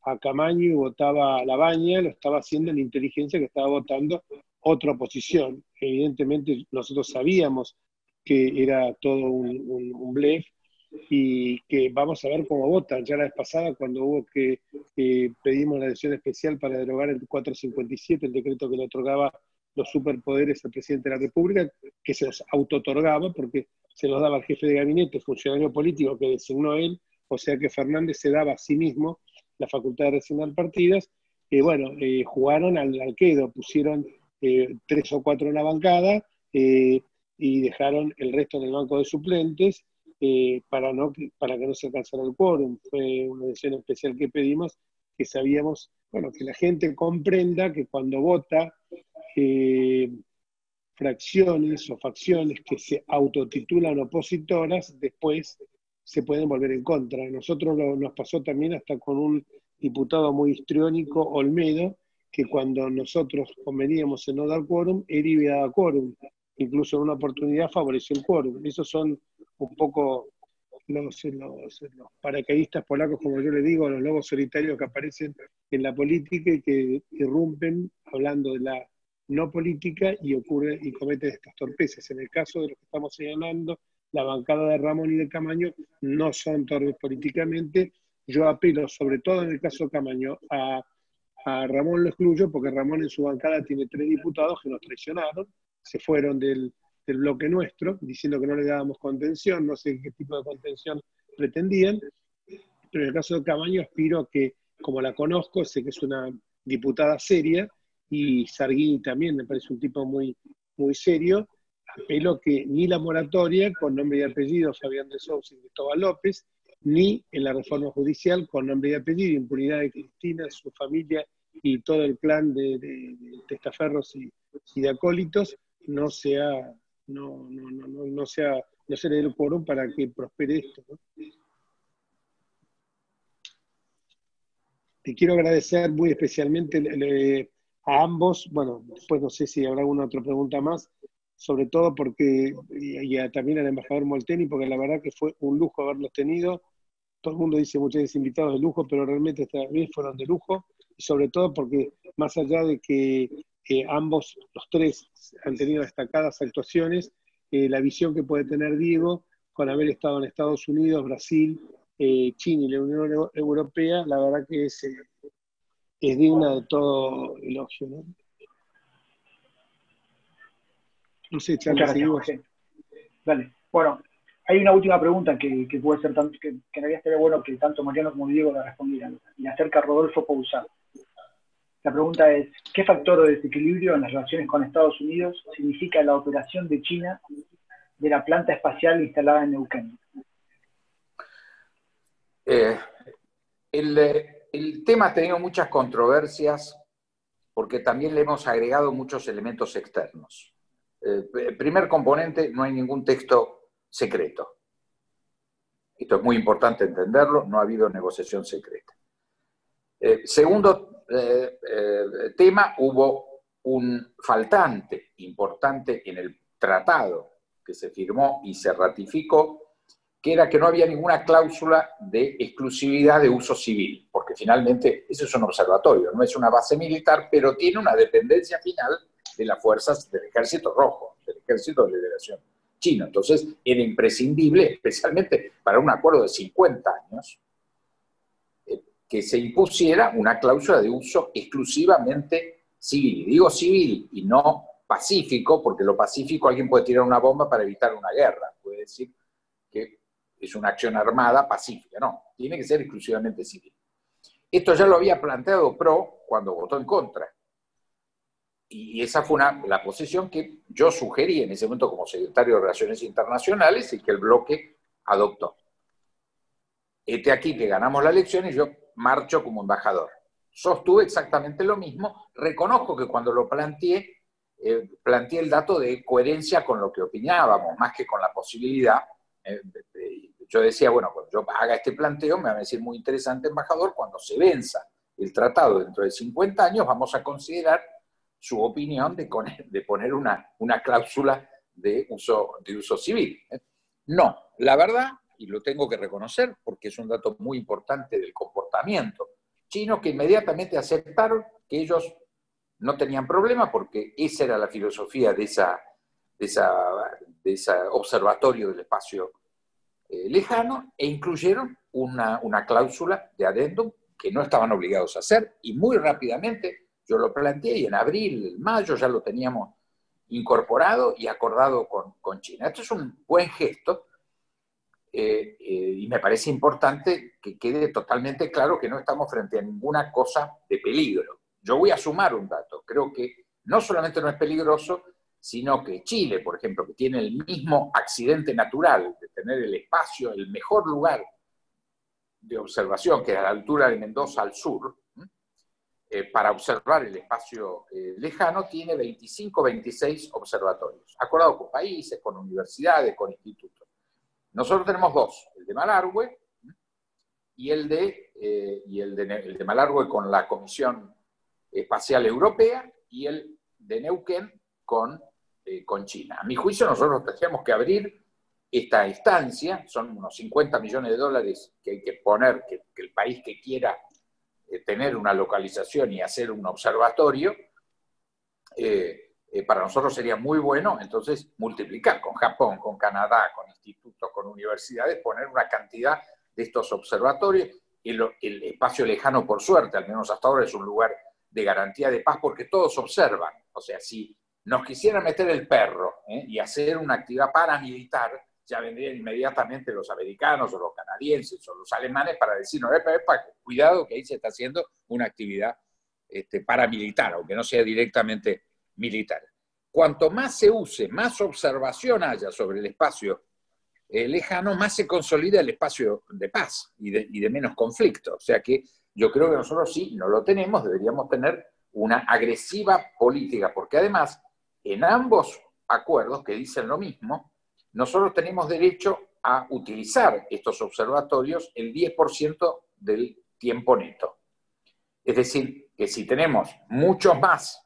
a Camaño y votaba a Labaña, lo estaba haciendo en la inteligencia que estaba votando otra oposición. Evidentemente nosotros sabíamos que era todo un blef y que vamos a ver cómo votan. Ya la vez pasada, cuando hubo que pedimos la elección especial para derogar el 457, el decreto que le otorgaba los superpoderes al presidente de la República, que se los auto-otorgaba porque se los daba al jefe de gabinete, funcionario político que designó él, o sea que Fernández se daba a sí mismo la facultad de resignar partidas. Jugaron al quedo, pusieron 3 o 4 en la bancada y dejaron el resto en el banco de suplentes para que no se alcanzara el quórum. Fue una decisión especial que pedimos, que sabíamos, que la gente comprenda que cuando vota fracciones o facciones que se autotitulan opositoras, después se pueden volver en contra. A nosotros nos pasó también hasta con un diputado muy histriónico, Olmedo, que cuando nosotros conveníamos en no dar quórum, él iba a dar quórum. Incluso en una oportunidad favoreció el quórum. Esos son un poco los paracaidistas polacos, como yo le digo, los lobos solitarios que aparecen en la política y que irrumpen hablando de la no política y cometen estas torpezas. En el caso de lo que estamos señalando, la bancada de Ramón y de Camaño no son torpes políticamente. Yo apelo, sobre todo en el caso de Camaño, a Ramón lo excluyo porque Ramón en su bancada tiene 3 diputados que nos traicionaron, se fueron del bloque nuestro, diciendo que no le dábamos contención, no sé qué tipo de contención pretendían, pero en el caso de Camaño aspiro a que, como la conozco, sé que es una diputada seria, y Sarguini también me parece un tipo muy, muy serio, apelo que ni la moratoria, con nombre y apellido Fabián de Sousa y Cristóbal López, ni en la reforma judicial, con nombre y apellido, impunidad de Cristina, su familia y todo el clan de testaferros y de acólitos, no se le dé el quórum para que prospere esto, ¿no? Te quiero agradecer muy especialmente a ambos, bueno, después no sé si habrá alguna otra pregunta más, sobre todo porque, también al embajador Molteni, porque la verdad que fue un lujo haberlos tenido. Todo el mundo dice muchas veces invitados de lujo, pero realmente esta vez fueron de lujo, y sobre todo porque más allá de que ambos, los 3, han tenido destacadas actuaciones, la visión que puede tener Diego con haber estado en Estados Unidos, Brasil, China y la Unión Europea, la verdad que es digna de todo elogio, ¿no? No sé, Charlie, muchas gracias, Jorge. Dale. Bueno, hay una última pregunta que puede ser que en realidad estaría bueno que tanto Mariano como Diego la respondieran, y acerca a Rodolfo Poussin. La pregunta es, ¿qué factor de desequilibrio en las relaciones con Estados Unidos significa la operación de China de la planta espacial instalada en Neuquén? El tema ha tenido muchas controversias porque también le hemos agregado muchos elementos externos. Primer componente, no hay ningún texto secreto. Esto es muy importante entenderlo, no ha habido negociación secreta. Segundo tema, hubo un faltante importante en el tratado que se firmó y se ratificó, que era que no había ninguna cláusula de exclusividad de uso civil, porque finalmente eso es un observatorio, no es una base militar, pero tiene una dependencia final de las fuerzas del Ejército Rojo, del Ejército de Liberación Chino. Entonces era imprescindible, especialmente para un acuerdo de 50 años, que se impusiera una cláusula de uso exclusivamente civil. Y digo civil y no pacífico, porque lo pacífico, alguien puede tirar una bomba para evitar una guerra, puede decir que es una acción armada pacífica. No, tiene que ser exclusivamente civil. Esto ya lo había planteado Pro cuando votó en contra. Y esa fue la posición que yo sugerí en ese momento como secretario de Relaciones Internacionales y que el bloque adoptó. Este aquí que ganamos la elección y yo marcho como embajador. Sostuve exactamente lo mismo. Reconozco que cuando lo planteé el dato de coherencia con lo que opinábamos, más que con la posibilidad. Yo decía, bueno, cuando yo haga este planteo, me va a decir muy interesante, embajador, cuando se venza el tratado dentro de 50 años, vamos a considerar su opinión de poner una cláusula de uso civil. No, la verdad, y lo tengo que reconocer porque es un dato muy importante del comportamiento chino, que inmediatamente aceptaron que ellos no tenían problema porque esa era la filosofía de ese observatorio del espacio lejano, e incluyeron una cláusula de adendum que no estaban obligados a hacer, y muy rápidamente yo lo planteé, y en abril, en mayo ya lo teníamos incorporado y acordado con China. Esto es un buen gesto, y me parece importante que quede totalmente claro que no estamos frente a ninguna cosa de peligro. Yo voy a sumar un dato. Creo que no solamente no es peligroso, sino que Chile, por ejemplo, que tiene el mismo accidente natural de tener el espacio, el mejor lugar de observación, que es a la altura de Mendoza al sur, para observar el espacio lejano, tiene 25, 26 observatorios, acordados con países, con universidades, con institutos. Nosotros tenemos 2, el de Malargüe y el de Malargüe con la Comisión Espacial Europea, y el de Neuquén con China. A mi juicio, nosotros tendríamos que abrir esta estancia, son unos 50 millones de dólares que hay que poner, que el país que quiera tener una localización y hacer un observatorio, para nosotros sería muy bueno, entonces, multiplicar con Japón, con Canadá, con institutos, con universidades, poner una cantidad de estos observatorios. El espacio lejano, por suerte, al menos hasta ahora, es un lugar de garantía de paz porque todos observan. O sea, si nos quisieran meter el perro y hacer una actividad paramilitar, ya vendrían inmediatamente los americanos o los canadienses o los alemanes para decirnos, cuidado que ahí se está haciendo una actividad paramilitar, aunque no sea directamente militar. Cuanto más se use, más observación haya sobre el espacio lejano, más se consolida el espacio de paz y de menos conflicto. O sea que yo creo que nosotros sí, no lo tenemos, deberíamos tener una agresiva política, porque además, en ambos acuerdos que dicen lo mismo, nosotros tenemos derecho a utilizar estos observatorios el 10% del tiempo neto. Es decir, que si tenemos muchos más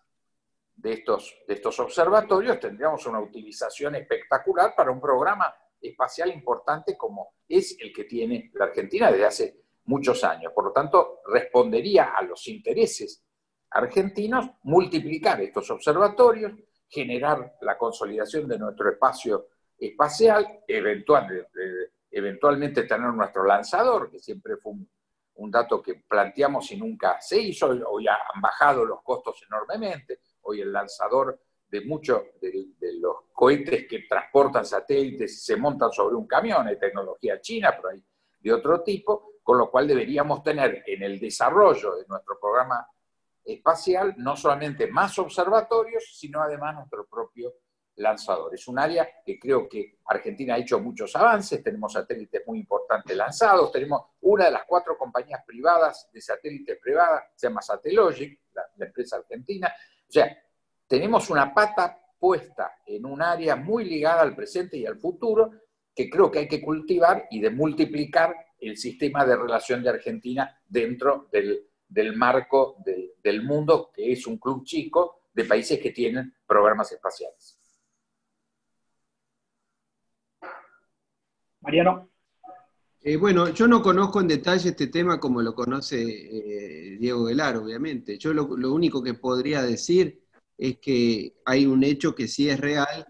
de estos observatorios, tendríamos una utilización espectacular para un programa espacial importante como es el que tiene la Argentina desde hace muchos años. Por lo tanto, respondería a los intereses argentinos multiplicar estos observatorios, generar la consolidación de nuestro espacio espacial, eventualmente tener nuestro lanzador, que siempre fue un dato que planteamos y nunca se hizo. Hoy han bajado los costos enormemente. Hoy el lanzador de muchos de los cohetes que transportan satélites se montan sobre un camión, hay tecnología china, pero hay de otro tipo, con lo cual deberíamos tener en el desarrollo de nuestro programa espacial no solamente más observatorios, sino además nuestro propio lanzador. Es un área que creo que Argentina ha hecho muchos avances, tenemos satélites muy importantes lanzados, tenemos una de las 4 compañías privadas de satélites privadas, se llama Satellogic, la empresa argentina. O sea, tenemos una pata puesta en un área muy ligada al presente y al futuro, que creo que hay que cultivar y de multiplicar el sistema de relación de Argentina dentro del marco del mundo, que es un club chico de países que tienen programas espaciales. Mariano. Bueno, yo no conozco en detalle este tema como lo conoce Diego Velar, obviamente. Yo lo único que podría decir es que hay un hecho que sí es real,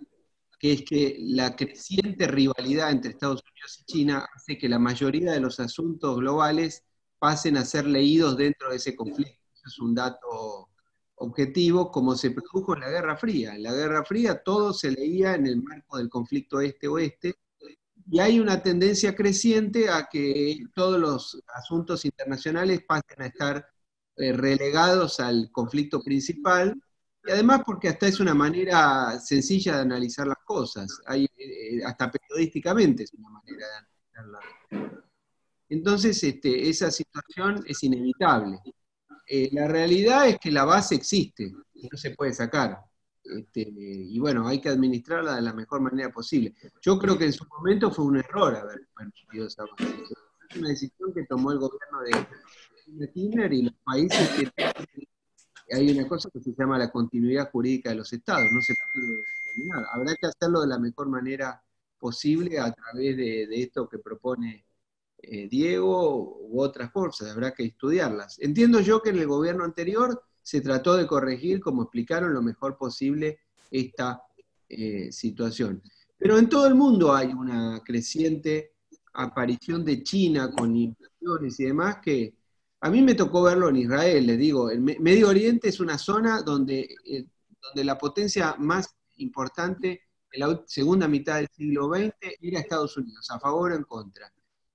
que es que la creciente rivalidad entre Estados Unidos y China hace que la mayoría de los asuntos globales pasen a ser leídos dentro de ese conflicto. Eso es un dato objetivo, como se produjo en la Guerra Fría. En la Guerra Fría todo se leía en el marco del conflicto este-oeste, y hay una tendencia creciente a que todos los asuntos internacionales pasen a estar relegados al conflicto principal, y además porque hasta es una manera sencilla de analizar las cosas, hasta periodísticamente es una manera de analizarlas. Entonces, esa situación es inevitable. La realidad es que la base existe, y no se puede sacar. Y bueno, hay que administrarla de la mejor manera posible. Yo creo que en su momento fue un error haber permitido esa base. Es una decisión que tomó el gobierno de Kirchner y los países que... Hay una cosa que se llama la continuidad jurídica de los estados, no se puede terminar. Habrá que hacerlo de la mejor manera posible a través de esto que propone Diego u otras cosas, habrá que estudiarlas. Entiendo yo que en el gobierno anterior se trató de corregir, como explicaron, lo mejor posible esta situación. Pero en todo el mundo hay una creciente aparición de China con inversiones y demás que a mí me tocó verlo en Israel, les digo, el Medio Oriente es una zona donde la potencia más importante en la segunda mitad del siglo XX era Estados Unidos, a favor o en contra,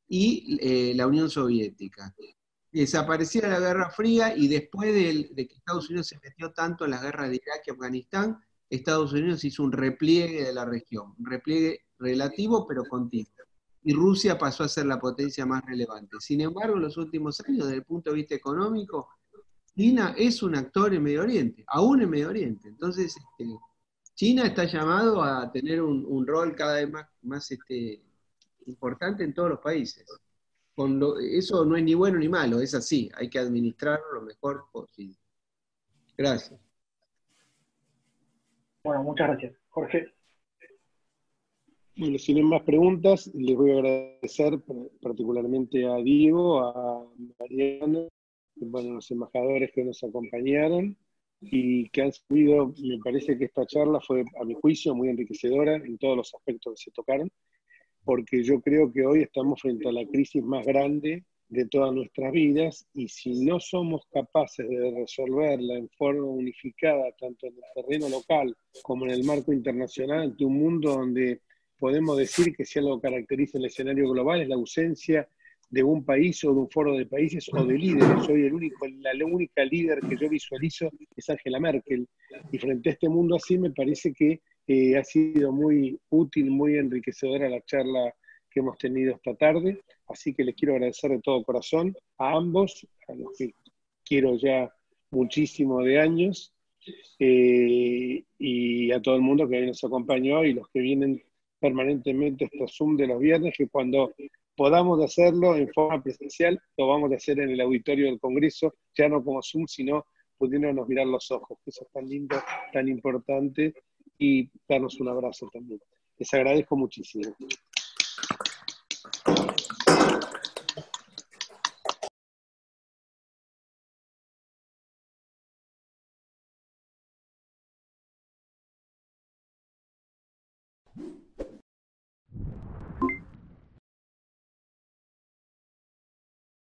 y la Unión Soviética. Desaparecía la Guerra Fría y después de que Estados Unidos se metió tanto en las guerras de Irak y Afganistán, Estados Unidos hizo un repliegue de la región, un repliegue relativo pero continuo. Y Rusia pasó a ser la potencia más relevante. Sin embargo, en los últimos años, desde el punto de vista económico, China es un actor en Medio Oriente, aún en Medio Oriente. Entonces, China está llamado a tener un rol cada vez más importante en todos los países. Eso no es ni bueno ni malo, es así, hay que administrarlo lo mejor posible. Gracias. Bueno, muchas gracias. Jorge. Bueno, si no hay más preguntas, les voy a agradecer particularmente a Diego, a Mariano, bueno, los embajadores que nos acompañaron y que han subido. Me parece que esta charla fue, a mi juicio, muy enriquecedora en todos los aspectos que se tocaron, porque yo creo que hoy estamos frente a la crisis más grande de todas nuestras vidas, y si no somos capaces de resolverla en forma unificada, tanto en el terreno local como en el marco internacional, ante un mundo donde podemos decir que si algo caracteriza el escenario global es la ausencia de un país o de un foro de países o de líderes. Hoy la única líder que yo visualizo es Angela Merkel, y frente a este mundo así me parece que ha sido muy útil, muy enriquecedora la charla que hemos tenido esta tarde, así que les quiero agradecer de todo corazón a ambos, a los que quiero ya muchísimo de años, y a todo el mundo que hoy nos acompañó y los que vienen permanentemente a estos Zoom de los viernes, que cuando podamos hacerlo en forma presencial, lo vamos a hacer en el auditorio del Congreso, ya no como Zoom, sino pudiéndonos mirar los ojos, que eso es tan lindo, tan importante, y darnos un abrazo también. Les agradezco muchísimo.